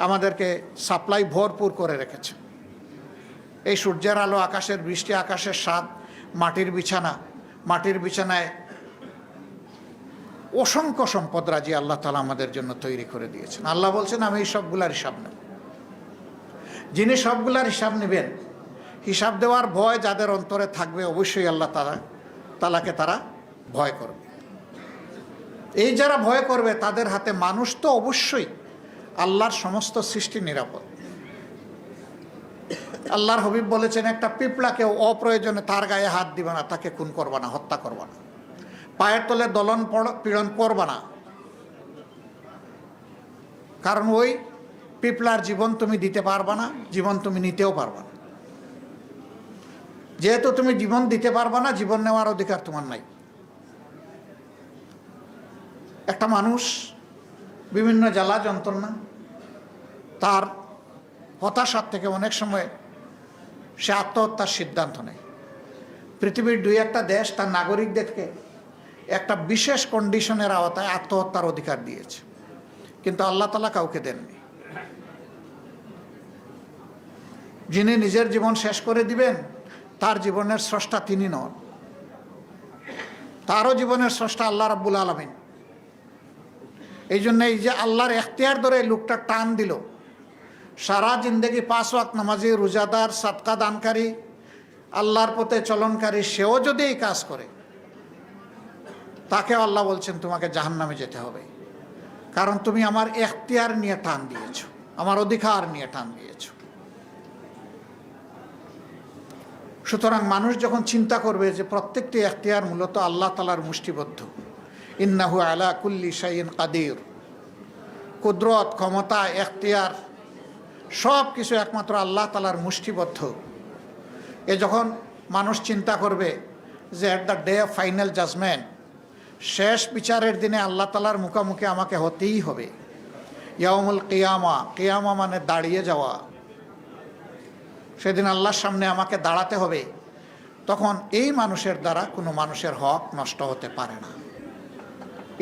Speaker 8: আমাদেরকে সাপ্লাই ভরপুর করে রেখেছে। এই সূর্যের আলো, আকাশের বৃষ্টি, আকাশের স্বাদ, মাটির বিছানা, মাটির বিছানায় অসংখ্য সম্পদ রাজি আল্লাহ তাআলা আমাদের জন্য তৈরি করে দিয়েছেন। আল্লাহ বলছেন আমি এই সবগুলার হিসাব নেব। যিনি সবগুলার হিসাব নেবেন, হিসাব দেওয়ার ভয় যাদের অন্তরে থাকবে, অবশ্যই আল্লাহ তাআলাকে তারা ভয় করবে। এই যারা ভয় করবে তাদের হাতে মানুষ তো অবশ্যই, আল্লাহর সমস্ত সৃষ্টি নিরাপদ। আল্লাহর হাবিব বলেছেন একটা পিঁপড়াকে অপ্রয়োজনে তার গায়ে হাত দিবে না, তাকে খুন করবা না, হত্যা করবা না, পায়ের তলে দলন পীড়ন করবা না। কারণ ওই পিঁপড়ার জীবন তুমি দিতে পারবা না, জীবন তুমি নিতেও পারবা না। যেহেতু তুমি জীবন দিতে পারবা না, জীবন নেওয়ার অধিকার তোমার নাই। একটা মানুষ বিভিন্ন জ্বালা যন্ত্রণা, তার হতাশার থেকে অনেক সময় সে আত্মহত্যার সিদ্ধান্ত নেয়। পৃথিবীর 2-1টা দেশ তার নাগরিকদেরকে একটা বিশেষ কন্ডিশনের আওতায় আত্মহত্যার অধিকার দিয়েছে, কিন্তু আল্লাহ তাআলা কাউকে দেননি। যিনি নিজের জীবন শেষ করে দিবেন, তার জীবনের স্রষ্টা তিনি নন, তারও জীবনের স্রষ্টা আল্লাহ রাব্বুল আলামিন। এই জন্য এই যে আল্লাহর এখতিয়ার ধরে লোকটা টান দিল, সারা জিন্দগি 5 ওয়াক্ত নামাজি, রোজাদার, সাদকা দানকারী, আল্লাহর পথে চলনকারী, সেও যদি এই কাজ করে, তাকে আল্লাহ বলছেন তোমাকে জাহান্নামে যেতে হবে। কারণ তুমি আমার এখতিয়ার নিয়ে টান দিয়েছ, আমার অধিকার নিয়ে টান দিয়েছ। সুতরাং মানুষ যখন চিন্তা করবে যে প্রত্যেকটি এখতিয়ার মূলত আল্লাহ তাআলার মুষ্টিবদ্ধ, ইন্নাহু আলা কুল্লি শাইইন কাদির, কুদরত, ক্ষমতা, এখতিয়ার সব কিছু একমাত্র আল্লাহ তাআলার মুষ্টিবদ্ধ। এ যখন মানুষ চিন্তা করবে যে at the day of final judgment, শেষ বিচারের দিনে আল্লাহ তাআলার মুখোমুখি আমাকে হতেই হবে, ইয়াউমুল কিয়ামা, কিয়ামা মানে দাঁড়িয়ে যাওয়া, সেদিন আল্লাহর সামনে আমাকে দাঁড়াতে হবে, তখন এই মানুষের দ্বারা কোনো মানুষের হক নষ্ট হতে পারে না,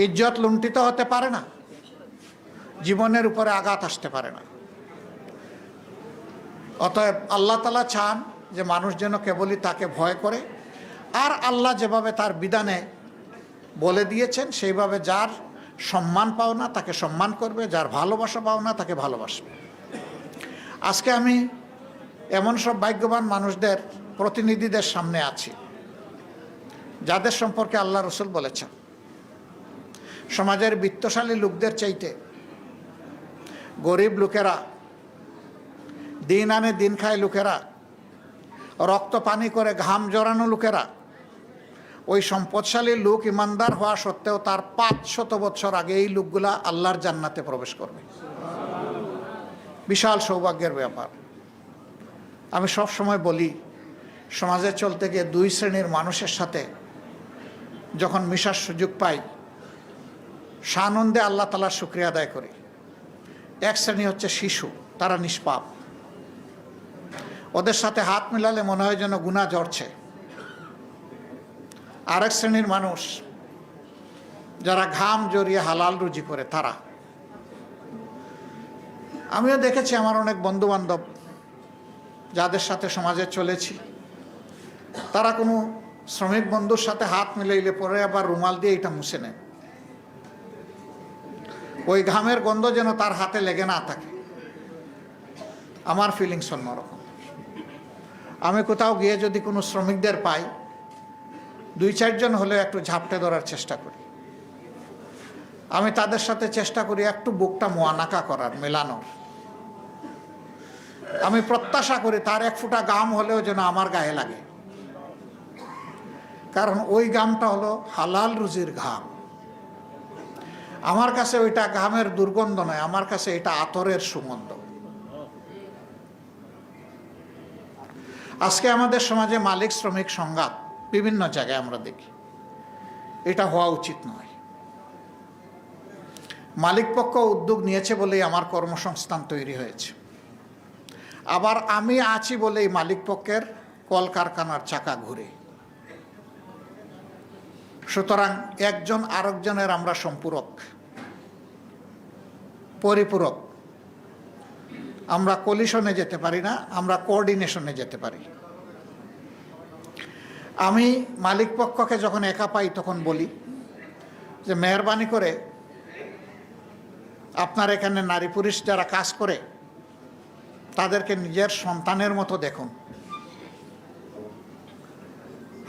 Speaker 8: ইজ্জত লুণ্ঠিত হতে পারে না, জীবনের উপরে আঘাত আসতে পারে না। অতএব আল্লাহ তাআলা চান যে মানুষ যেন কেবলই তাকে ভয় করে, আর আল্লাহ যেভাবে তার বিধানে বলে দিয়েছেন সেইভাবে যার সম্মান পাও না তাকে সম্মান করবে, যার ভালোবাসা পাও না তাকে ভালোবাসবে। আজকে আমি এমন সব ভাগ্যবান মানুষদের প্রতিনিধিদের সামনে আছি যাদের সম্পর্কে আল্লাহ রসুল বলেছেন সমাজের বিত্তশালী লোকদের চাইতে গরিব লোকেরা, দিন আনে দিন খায় লোকেরা, রক্ত পানি করে ঘাম জড়ানো লোকেরা, ওই সম্পদশালী লোক ইমানদার হওয়া সত্ত্বেও তার 500 বছর আগে এই লোকগুলা আল্লাহর জান্নাতে প্রবেশ করবে। বিশাল সৌভাগ্যের ব্যাপার। আমি সব সময় বলি, সমাজে চলতে গিয়ে 2 শ্রেণীর মানুষের সাথে যখন মিশার সুযোগ পাই, সানন্দে আল্লাহ তাআলার শুকরিয়া আদায় করি। এক শ্রেণী হচ্ছে শিশু, তারা নিষ্পাপ, ওদের সাথে হাত মিলালে মনে হয় যেন গুনাহ ঝরছে। আরেক শ্রেণীর মানুষ যারা ঘাম জড়িয়ে হালাল রুজি করে তারা। আমিও দেখেছি আমার অনেক বন্ধু বান্ধব যাদের সাথে সমাজে চলেছি, তারা কোনো শ্রমিক বন্ধুর সাথে হাত মিলাইলে পরে আবার রুমাল দিয়ে এটা মুছে নেয়, ওই ঘামের গন্ধ যেন তার হাতে লেগে না থাকে। আমার ফিলিংস অন্যরকম। আমি কোথাও গিয়ে যদি কোনো শ্রমিকদের পাই, 2-4 জন হলেও একটু ঝাপটে ধরার চেষ্টা করি। আমি তাদের সাথে চেষ্টা করি একটু বুকটা মোয়ানাকা করার, মেলানোর। আমি প্রত্যাশা করি তার 1 ফোঁটা ঘাম হলেও যেন আমার গায়ে লাগে, কারণ ওই ঘামটা হলো হালাল রুজির ঘাম। আমার কাছে ওইটা ঘামের দুর্গন্ধ নয়, আমার কাছে এটা আতরের সুগন্ধ। আজকে আমাদের সমাজে মালিক শ্রমিক সংঘাত বিভিন্ন জায়গায় আমরা দেখি, এটা হওয়া উচিত নয়। মালিক পক্ষ উদ্যোগ নিয়েছে বলেই আমার কর্মসংস্থান তৈরি হয়েছে, আবার আমি আছি বলেই মালিক পক্ষের কলকারখানার চাকা ঘুরে। সুতরাং একজন আরেকজনের আমরা সম্পূরক, পরিপূরক। আমরা কোলিশনে যেতে পারি না, আমরা কোঅর্ডিনেশনে যেতে পারি। আমি মালিক পক্ষকে যখন একা পাই তখন বলি যে মেহরবানি করে আপনার এখানে নারী পুরুষ যারা কাজ করে তাদেরকে নিজের সন্তানের মতো দেখুন।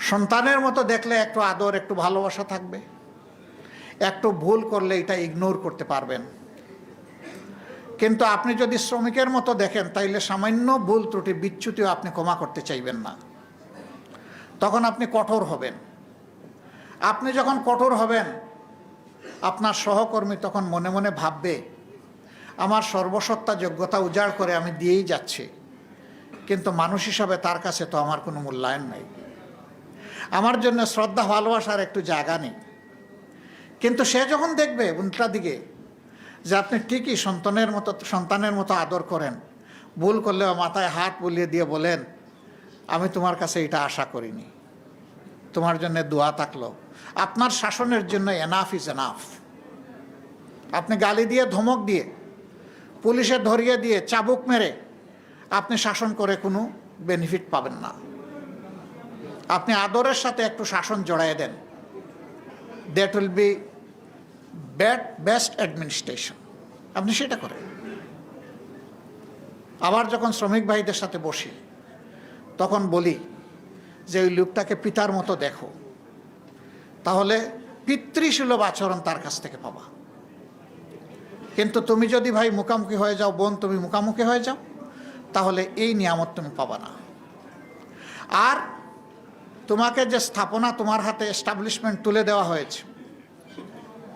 Speaker 8: সন্তানের মতো দেখলে একটু আদর, একটু ভালোবাসা থাকবে। একটু ভুল করলে এটা ইগনোর করতে পারবেন। কিন্তু আপনি যদি শ্রমিকের মতো দেখেন, তাইলে সামান্য ভুল ত্রুটি বিচ্যুতিও আপনি ক্ষমা করতে চাইবেন না, তখন আপনি কঠোর হবেন। আপনি যখন কঠোর হবেন, আপনার সহকর্মী তখন মনে মনে ভাববে আমার সর্বসত্তা যোগ্যতা উজাড় করে আমি দিয়েই যাচ্ছি, কিন্তু মানুষ হিসাবে তার কাছে তো আমার কোনো মূল্যায়ন নাই, আমার জন্য শ্রদ্ধা ভালোবাসার একটু জায়গা নেই। কিন্তু সে যখন দেখবে উল্টা দিকে যে আপনি ঠিকই সন্তানের মতো আদর করেন, ভুল করলেও মাথায় হাত বুলিয়ে দিয়ে বলেন আমি তোমার কাছে এটা আশা করিনি, তোমার জন্য দোয়া থাকলো, আপনার শাসনের জন্য এনাফ ইজ এনাফ। আপনি গালি দিয়ে, ধমক দিয়ে, পুলিশে ধরিয়ে দিয়ে, চাবুক মেরে আপনি শাসন করে কোনো বেনিফিট পাবেন না। আপনি আদরের সাথে একটু শাসন জড়াই দেন, that will be best administration. আপনি সেটা করেন। আবার যখন শ্রমিক ভাইদের সাথে বসি তখন বলি যে ওই লোকটাকে পিতার মতো দেখো, তাহলে পিতৃসুলভ আচরণ তার কাছ থেকে পাবা। কিন্তু তুমি যদি ভাই মুখামুখি হয়ে যাও, বোন তুমি মুখামুখি হয়ে যাও, তাহলে এই নিয়ামত তুমি পাবা না। আর তোমাকে যে স্থাপনা তোমার হাতে এস্টাবলিশমেন্ট তুলে দেওয়া হয়েছে,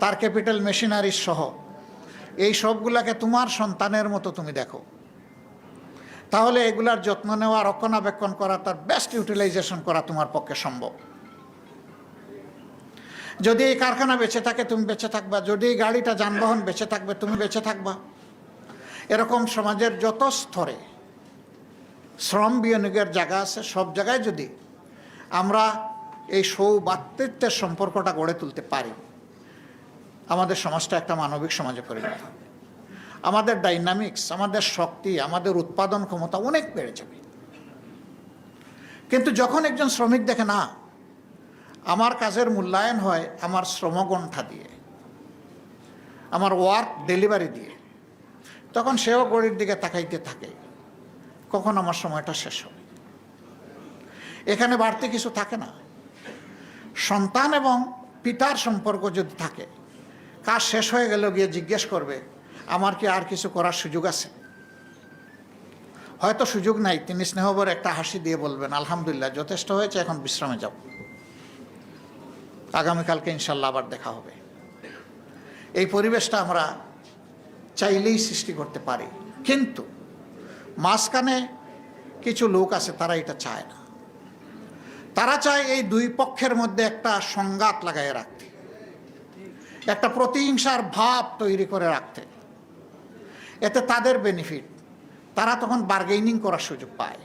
Speaker 8: তার ক্যাপিটাল মেশিনারি সহ এই সবগুলাকে তোমার সন্তানের মতো তুমি দেখো, তাহলে এগুলার যত্ন নেওয়া, রক্ষণাবেক্ষণ করা, তার বেস্ট ইউটিলাইজেশন করা তোমার পক্ষে সম্ভব। যদি এই কারখানা বেঁচে থাকে তুমি বেঁচে থাকবা, যদি এই গাড়িটা যানবাহন বেঁচে থাকবে তুমি বেঁচে থাকবা। এরকম সমাজের যত স্তরে শ্রম বিনিয়োগের জায়গা আছে, সব জায়গায় যদি আমরা এই সৌভাতৃত্বের সম্পর্কটা গড়ে তুলতে পারি, আমাদের সমাজটা একটা মানবিক সমাজে পরিণত হবে। আমাদের ডাইনামিক্স, আমাদের শক্তি, আমাদের উৎপাদন ক্ষমতা অনেক বেড়ে যাবে। কিন্তু যখন একজন শ্রমিক দেখে না আমার কাজের মূল্যায়ন হয় আমার শ্রমগণ্ঠা দিয়ে, আমার ওয়ার্ক ডেলিভারি দিয়ে, তখন সেও গড়ির দিকে তাকাইতে থাকে কখন আমার সময়টা শেষ হবে। এখানে বাড়তি কিছু থাকে না। সন্তান এবং পিতার সম্পর্ক যদি থাকে, কাজ শেষ হয়ে গেল গিয়ে জিজ্ঞেস করবে আমার কি আর কিছু করার সুযোগ আছে? হয়তো সুযোগ নাই, তিনি স্নেহভরে একটা হাসি দিয়ে বলবেন আলহামদুলিল্লাহ যথেষ্ট হয়েছে, এখন বিশ্রামে যাও, আগামীকালকে ইনশাল্লাহ আবার দেখা হবে। এই পরিবেশটা আমরা চাইলেই সৃষ্টি করতে পারি, কিন্তু মাঝখানে কিছু লোক আছে তারা এটা চায় না। তারা চায় এই দুই পক্ষের মধ্যে একটা সংঘাত লাগাই রাখতে, একটা প্রতিহিংসার ভাব তৈরি করে রাখতে। এতে তাদের বেনিফিট, তারা তখন বার্গেনিং করার সুযোগ পায়।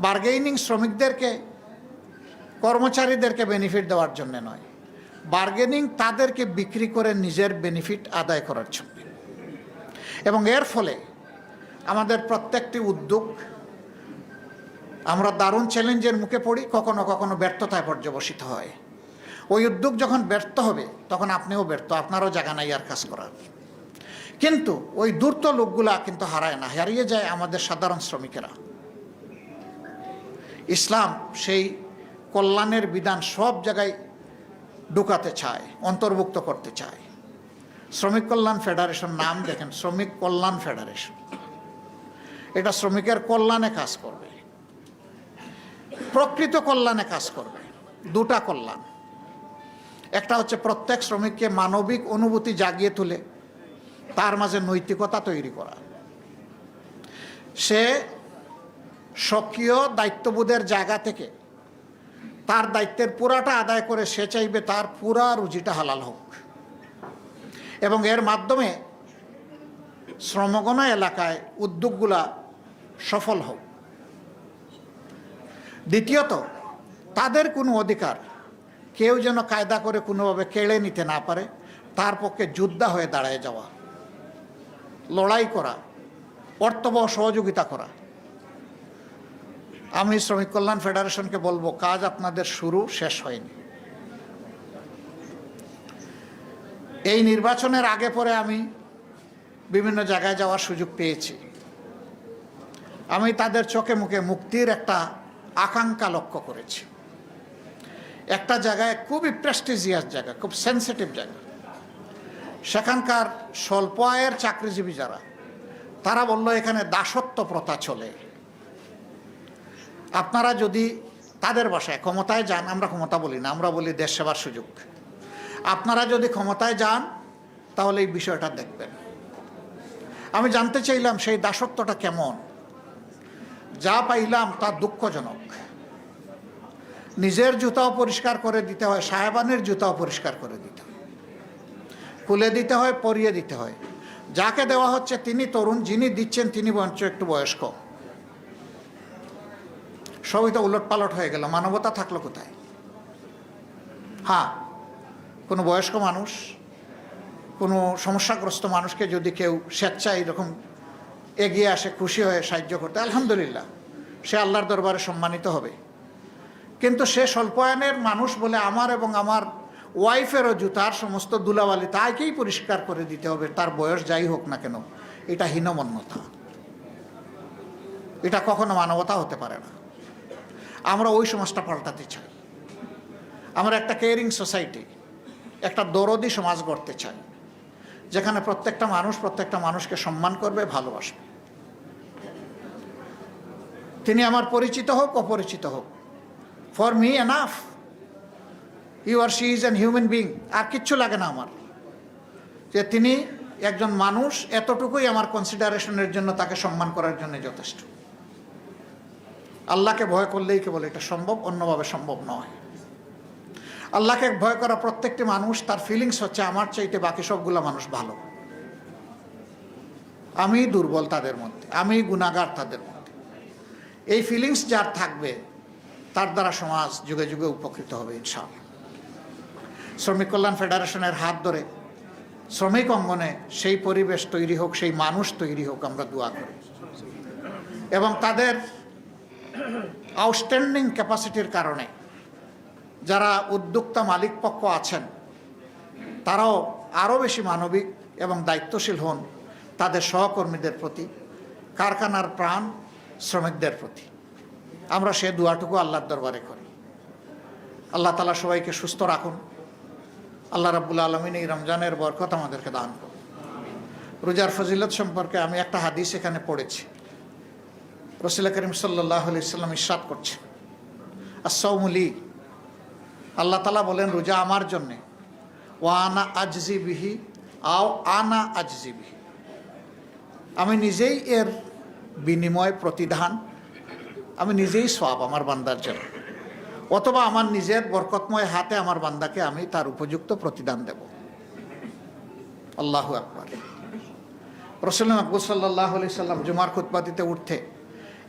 Speaker 8: বার্গেনিং শ্রমিকদেরকে কর্মচারীদেরকে বেনিফিট দেওয়ার জন্য নয়, বার্গেনিং তাদেরকে বিক্রি করে নিজের বেনিফিট আদায় করার জন্য। এবং এর ফলে আমাদের প্রত্যেকটি উদ্যোগ আমরা দারুণ চ্যালেঞ্জের মুখে পড়ি, কখনো কখনো ব্যর্থতায় পর্যবসিত হয়। ওই উদ্যোগ যখন ব্যর্থ হবে তখন আপনিও ব্যর্থ, আপনারও জায়গা নাই আর কাজ করার। কিন্তু ওই ধূর্ত লোকগুলা কিন্তু হারায় না, হারিয়ে যায় আমাদের সাধারণ শ্রমিকেরা। ইসলাম সেই কল্যাণের বিধান সব জায়গায় ঢুকাতে চায়, অন্তর্ভুক্ত করতে চায়। শ্রমিক কল্যাণ ফেডারেশন, নাম দেখেন, শ্রমিক কল্যাণ ফেডারেশন। এটা শ্রমিকের কল্যাণে কাজ করবে, প্রকৃত কল্যাণে কাজ করবে। দুটা কল্যাণ, একটা হচ্ছে প্রত্যেক শ্রমিককে মানবিক অনুভূতি জাগিয়ে তুলে তার মাঝে নৈতিকতা তৈরি করা, সে স্বকীয় দায়িত্ববোধের জায়গা থেকে তার দায়িত্বের পুরাটা আদায় করে সে চাইবে তার পুরা রুজিটা হালাল হোক, এবং এর মাধ্যমে শ্রমগণ এলাকায় উদ্যোগগুলা সফল হোক। দ্বিতীয়ত, তাদের কোনো অধিকার কেউ যেন কায়দা করে কোনোভাবে কেড়ে নিতে না পারে, তার পক্ষে যোদ্ধা হয়ে দাঁড়ায় যাওয়া, লড়াই করা, অর্থবহ সহযোগিতা করা। আমি শ্রমিক কল্যাণ ফেডারেশনকে বলবো, কাজ আপনাদের শুরু, শেষ হয়নি। এই নির্বাচনের আগে পরে আমি বিভিন্ন জায়গায় যাওয়ার সুযোগ পেয়েছি। আমি তাদের চোখে মুখে মুক্তির একটা আকাঙ্ক্ষা লক্ষ্য করেছি। একটা জায়গায় খুবই প্রেস্টিজিয়াস জায়গা, খুব সেন্সিটিভ জায়গা, সেখানকার স্বল্প আয়ের চাকরিজীবী যারা, তারা বলল এখানে দাসত্ব প্রথা চলে। আপনারা যদি তাদের বাসায় ক্ষমতায় যান, আমরা ক্ষমতা বলি না, আমরা বলি দেশ সেবার সুযোগ, আপনারা যদি ক্ষমতায় যান তাহলে এই বিষয়টা দেখবেন। আমি জানতে চাইলাম সেই দাসত্বটা কেমন। যা পাইলাম তা দুঃখজনক। নিজের জুতাও পরিষ্কার করে দিতে হয়, সাহেবানের জুতাও পরিষ্কার করে দিতে হয়, খুলে দিতে হয়, পরিয়ে দিতে হয়। যাকে দেওয়া হচ্ছে তিনি তরুণ, যিনি দিচ্ছেন তিনি বঞ্চ একটু বয়স্ক। সবই তো উলট পালট হয়ে গেল, মানবতা থাকলো কোথায়? হ্যাঁ, কোনো বয়স্ক মানুষ, কোনো সমস্যাগ্রস্ত মানুষকে যদি কেউ স্বেচ্ছায় এরকম এগিয়ে আসে, খুশি হয়ে সাহায্য করতে, আলহামদুলিল্লাহ, সে আল্লাহর দরবারে সম্মানিত হবে। কিন্তু সে স্বল্পায়নের মানুষ বলে আমার এবং আমার ওয়াইফেরও জুতার সমস্ত ধুলাবালি তাকেই পরিষ্কার করে দিতে হবে, তার বয়স যাই হোক না কেন, এটা হীনমন্যতা, এটা কখনো মানবতা হতে পারে না। আমরা ওই সমাজটা পাল্টাতে চাই। আমরা একটা কেয়ারিং সোসাইটি, একটা দরদি সমাজ গড়তে চাই, যেখানে প্রত্যেকটা মানুষ প্রত্যেকটা মানুষকে সম্মান করবে, ভালোবাসবে। তিনি আমার পরিচিত হোক অপরিচিত হোক, ফর মি এনাফ, ইউ আর she is an human being. আর কিচ্ছু লাগে না আমার, যে তিনি একজন মানুষ, এতটুকুই আমার কনসিডারেশনের জন্য, তাকে সম্মান করার জন্য যথেষ্ট। আল্লাহকে ভয় করলেই কেবল এটা সম্ভব, অন্যভাবে সম্ভব নয়। আল্লাহকে ভয় করা প্রত্যেকটি মানুষ, তার ফিলিংস হচ্ছে আমার চাইতে বাকি সবগুলো মানুষ ভালো, আমি দুর্বল তাদের মধ্যে, আমি গুনাহগার তাদের মধ্যে। এই ফিলিংস যার থাকবে তার দ্বারা সমাজ যুগে যুগে উপকৃত হবে ইনশাআল্লাহ। শ্রমিক কল্যাণ ফেডারেশনের হাত ধরে শ্রমিক অঙ্গনে সেই পরিবেশ তৈরি হোক, সেই মানুষ তৈরি হোক, আমরা দোয়া করি। এবং তাদের আউটস্ট্যান্ডিং ক্যাপাসিটির কারণে যারা উদ্যোক্তা মালিক পক্ষ আছেন, তারাও আরও বেশি মানবিক এবং দায়িত্বশীল হন তাদের সহকর্মীদের প্রতি, কারখানার প্রাণ শ্রমিকদের প্রতি। আমরা সে দোয়াটুকু আল্লাহর দরবারে করি। আল্লাহ তাআলা সবাইকে সুস্থ রাখুন। আল্লাহ রাব্বুল আলামিন এই রমজানের বরকত আমাদেরকে দান করুন। রোজার ফজিলত সম্পর্কে আমি একটা হাদিস এখানে পড়েছি। রাসূল করিম সাল্লাল্লাহু আলাইহি ওয়াসাল্লাম ইরশাদ করছেন, আস-সাওমু লি, আল্লাহ তাআলা বলেন রোজা আমার জন্যে, ওয়া আনা আজজি বিহি আও আনা আজজি বিহি, আমি নিজেই এর বিনিময় প্রতিদান, আমি নিজেই সওয়াব আমার বান্দার জন্য, অথবা আমার নিজের বরকতময় হাতে আমার বান্দাকে আমি তার উপযুক্ত প্রতিদান দেব। আল্লাহু আকবার। রাসূল আকবর সাল্লাল্লাহু আলাইহি সাল্লাম জুমার খুতবা দিতে উঠতে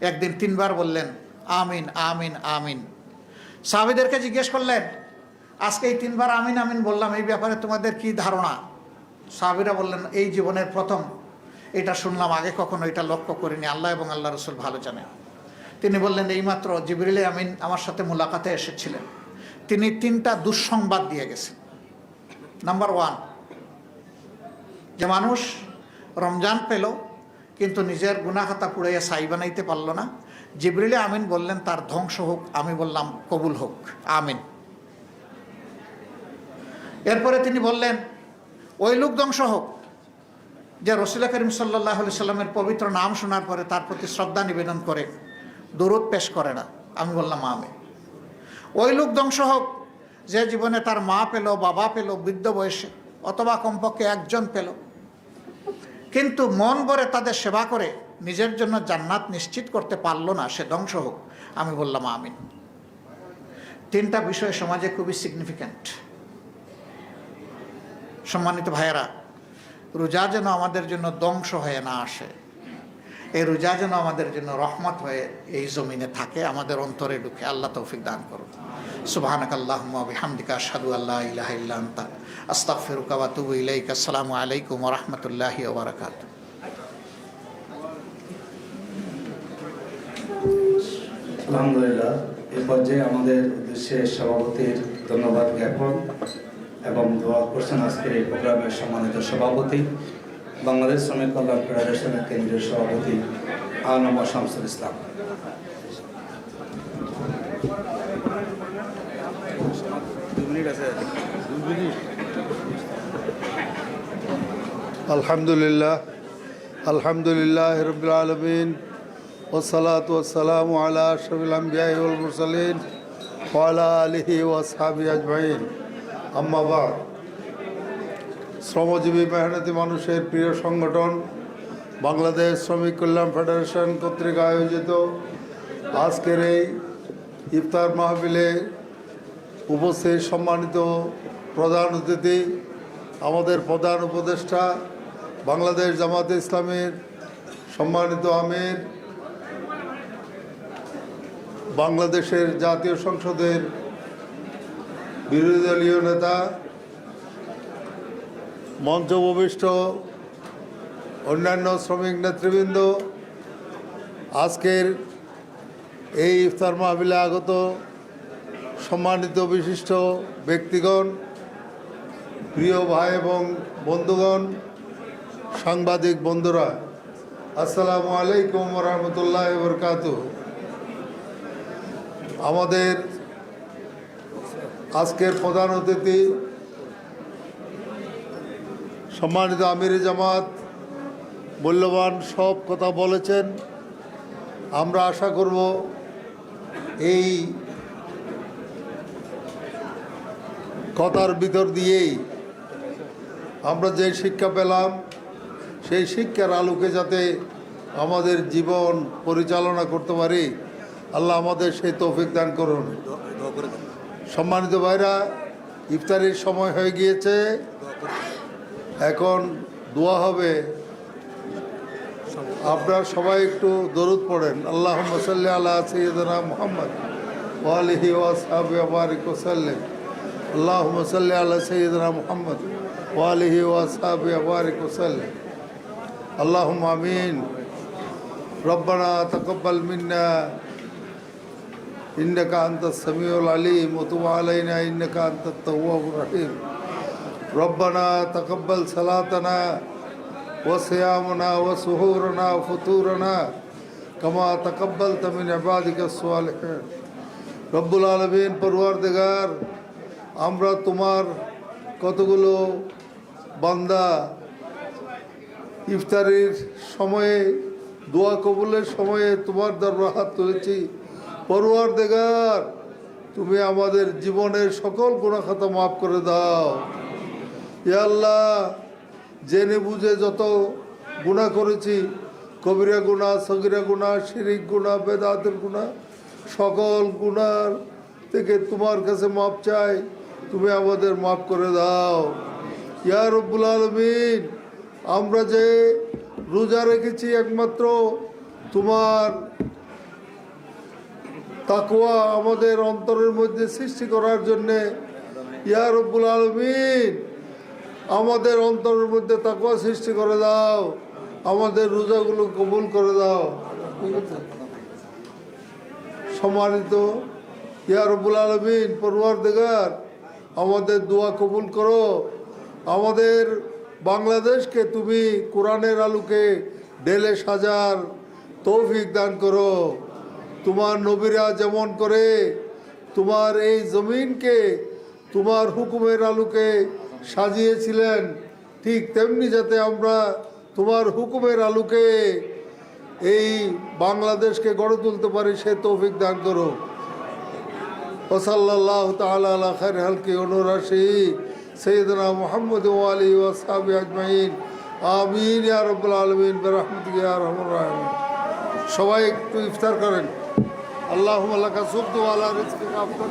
Speaker 8: একদিন 3 বার বললেন আমিন আমিন আমিন। সাহাবীদেরকে জিজ্ঞেস করলেন, আজকে এই 3 বার আমিন আমিন বললাম, এই ব্যাপারে তোমাদের কি ধারণা? সাহাবীরা বললেন, এই জীবনের প্রথম এটা শুনলাম, আগে কখনো এটা লক্ষ্য করিনি, আল্লাহ এবং আল্লাহ রসুল ভালো জানেন। তিনি বললেন, এইমাত্র জিবরিল আমিন আমার সাথে মুলাকাতে এসেছিলেন, তিনি 3টা দুঃসংবাদ দিয়ে গেছেন। নাম্বার 1, যে মানুষ রমজান পেল কিন্তু নিজের গুনাহখাতা পুড়াইয়া ছাই বানাইতে পারল না, জিবরিল আমিন বললেন তার ধ্বংস হোক, আমি বললাম কবুল হোক, আমিন। এরপরে তিনি বললেন, ওই লোক ধ্বংস হোক যে রাসূল করিম সাল্লাল্লাহু আলাইহি সাল্লামের পবিত্র নাম শোনার পরে তার প্রতি শ্রদ্ধা নিবেদন করে, দরুদ পেশ করে না, আমি বললাম আমিন। ওই লোক ধ্বংস হোক যে জীবনে তার মা পেল, বাবা পেল বৃদ্ধ বয়সে, অথবা কমপক্ষে একজন পেল, কিন্তু মন ভরে তাদের সেবা করে নিজের জন্য জান্নাত নিশ্চিত করতে পারলো না, সে ধ্বংস হোক, আমি বললাম আমিন। 3টা বিষয় সমাজে খুবই সিগনিফিক্যান্ট। সম্মানিত ভাইয়েরা, রোজা যেন আমাদের জন্য ধ্বংস হয়ে না আসে, এই রোজা যেন আমাদের জন্য রহমত হয়ে এই জমিনে থাকে, আমাদের অন্তরে ঢুকে। আল্লাহ তৌফিক দান করুন। সুবহানাকাল্লাহুম্মা ওয়া বিহামদিকা আশহাদু আল্লা ইলাহা ইল্লা আনতা আস্তাগফিরুকা ওয়া আতুবু ইলাইকা। আসসালামু আলাইকুম ওয়া রাহমাতুল্লাহি ওয়া বারাকাতুহু।
Speaker 1: আলহামদুলিল্লাহ, এ পর্যায়ে আমাদের উদ্দেশ্যে সভাপতির ধন্যবাদ জ্ঞাপন এবং দোয়া করছেন আজকের এই প্রোগ্রামের সম্মানিত সভাপতি, বাংলাদেশ শ্রমিক কল্যাণ ফেডারেশনের কেন্দ্রীয় সভাপতি আনম শামসুল ইসলাম।
Speaker 9: আলহামদুলিল্লাহ, আলহামদুলিল্লাহ রাব্বিল আলামিন, ওয়াসসালাতু ওয়াসসালামু আলা আশরাফিল আমবিয়া ওয়াল মুরসালিন ওয়া আলা আলিহি ওয়া আসহাবিহি আজমাইন। আম্মা বা'দ। শ্রমজীবী মেহনতি মানুষের প্রিয় সংগঠন বাংলাদেশ শ্রমিক কল্যাণ ফেডারেশন কর্তৃক আয়োজিত আজকের এই ইফতার মাহফিলে উপস্থিত সম্মানিত প্রধান অতিথি, আমাদের প্রধান উপদেষ্টা, বাংলাদেশ জামাতে ইসলামের সম্মানিত আমির, বাংলাদেশের জাতীয় সংসদের বিরোধী দলীয় নেতা, মঞ্চ উপবিষ্ট অন্যান্য শ্রমিক নেতৃবৃন্দ, আজকের এই ইফতার মাহফিলে আগত সম্মানিত বিশিষ্ট ব্যক্তিগণ, প্রিয় ভাই এবং বন্ধুগণ, সাংবাদিক বন্ধুরা, আসসালামু আলাইকুম ওয়া রাহমাতুল্লাহি ওয়া বারাকাতুহু। আমাদের আজকের প্রধান অতিথি সম্মানিত আমিরে জামাত মূল্যবান সব কথা বলেছেন। আমরা আশা করব এই কথার ভিতর দিয়েই আমরা যে শিক্ষা পেলাম সেই শিক্ষার আলোকে যাতে আমাদের জীবন পরিচালনা করতে পারি, আল্লাহ আমাদের সেই তৌফিক দান করুন। সম্মানিত ভাইরা, ইফতারির সময় হয়ে গিয়েছে, এখন দোয়া হবে। আপনারা সবাই একটু দরুদ পড়েন। আল্লাহুম্মা সাল্লি আলা সাইয়্যিদিনা মুহাম্মদ ওয়া আলিহি ওয়া আসহাবিহি ওয়া বারিক ওয়া সাল্লিম। আল্লাহুম্মা সাল্লি আলা সাইয়্যিদিনা মুহাম্মদ ওয়া আলিহি ওয়া আসহাবিহি ওয়া বারিক ওয়া সাল্লিম। আল্লাহুম্মা আমিন। রব্বানা তাকাব্বাল মিন্না ইন্নাকা আনতাস সামিউল আলিম ওয়া তুব আলাইনা ইন্নাকা আনতাত তাওয়াবুর রহিম। রব্বানা তাকাব্বাল সালাতানা ওয়া সিয়ামানা ওয়া সুহুরানা ওয়া ফুতুরানা কামা তাকাব্বালতা মিন ইবাদিকাস সালিহিন। রব্বুল আলামিন, পরওয়ারদিগার, আমরা তোমার কতগুলো বান্দা ইফতারির সময়ে, দোয়া কবুলের সময়ে তোমার দরবারে হাত তুলেছি। পরওয়ারদিগার, তুমি আমাদের জীবনের সকল গুনাহ খাতা মাফ করে দাও। ইয়া আল্লাহ, জেনে বুঝে যত গুনাহ করেছি, কবিরা গুনাহ, সগীরা গুনাহ, শিরিক গুনাহ, বেদাতের গুনাহ, সকল গুনার থেকে তোমার কাছে মাপ চাই, তুমি আমাদের মাফ করে দাও। ইয়া রব্বুল আলামিন, আমরা যে রোজা রেখেছি একমাত্র তোমার তাকওয়া আমাদের অন্তরের মধ্যে সৃষ্টি করার জন্যে ইয়া রব্বুল আলামিন আমাদের অন্তরের মধ্যে তাকওয়া সৃষ্টি করে দাও, আমাদের রোজাগুলো কবুল করে দাও। সম্মানিত ইয়া রব্বুল আলামিন, পরওয়ারদিগার আমাদের দোয়া কবুল করো, আমাদের বাংলাদেশকে তুমি কোরআনের আলোকে ঢেলে সাজার তৌফিক দান করো। তোমার নবীরা যেমন করে তোমার এই জমিনকে তোমার হুকুমের আলোকে সাজিয়েছিলেন, ঠিক তেমনি যাতে আমরা তোমার হুকুমের আলোকে এই বাংলাদেশকে গড়ে তুলতে পারি সে তৌফিক দান করো। ওসাল্লাল্লাহু তাআলা আলা খায়রি হালকি অনুরাশি সৈয়দনা মুহাম্মদ ওয়া আলিহি ওয়া সাহবিহি আজমাইন। আমিন ইয়া রাব্বাল আলামিন বিরহমাতিকা ইয়া আরহামার রাহিমিন। সবাই একটু ইফতার করেন। আল্লাহুম্মা লাকা সুবতু ওয়া আলা রিজকিকা আফতার।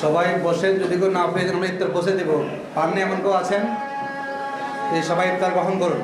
Speaker 1: সবাই বসেন, যদি কেউ না পেয়ে আমরা ইফতার বসে দেব। পাননি এমন কেউ আছেন? এই সবাই ইফতার গ্রহণ করুন।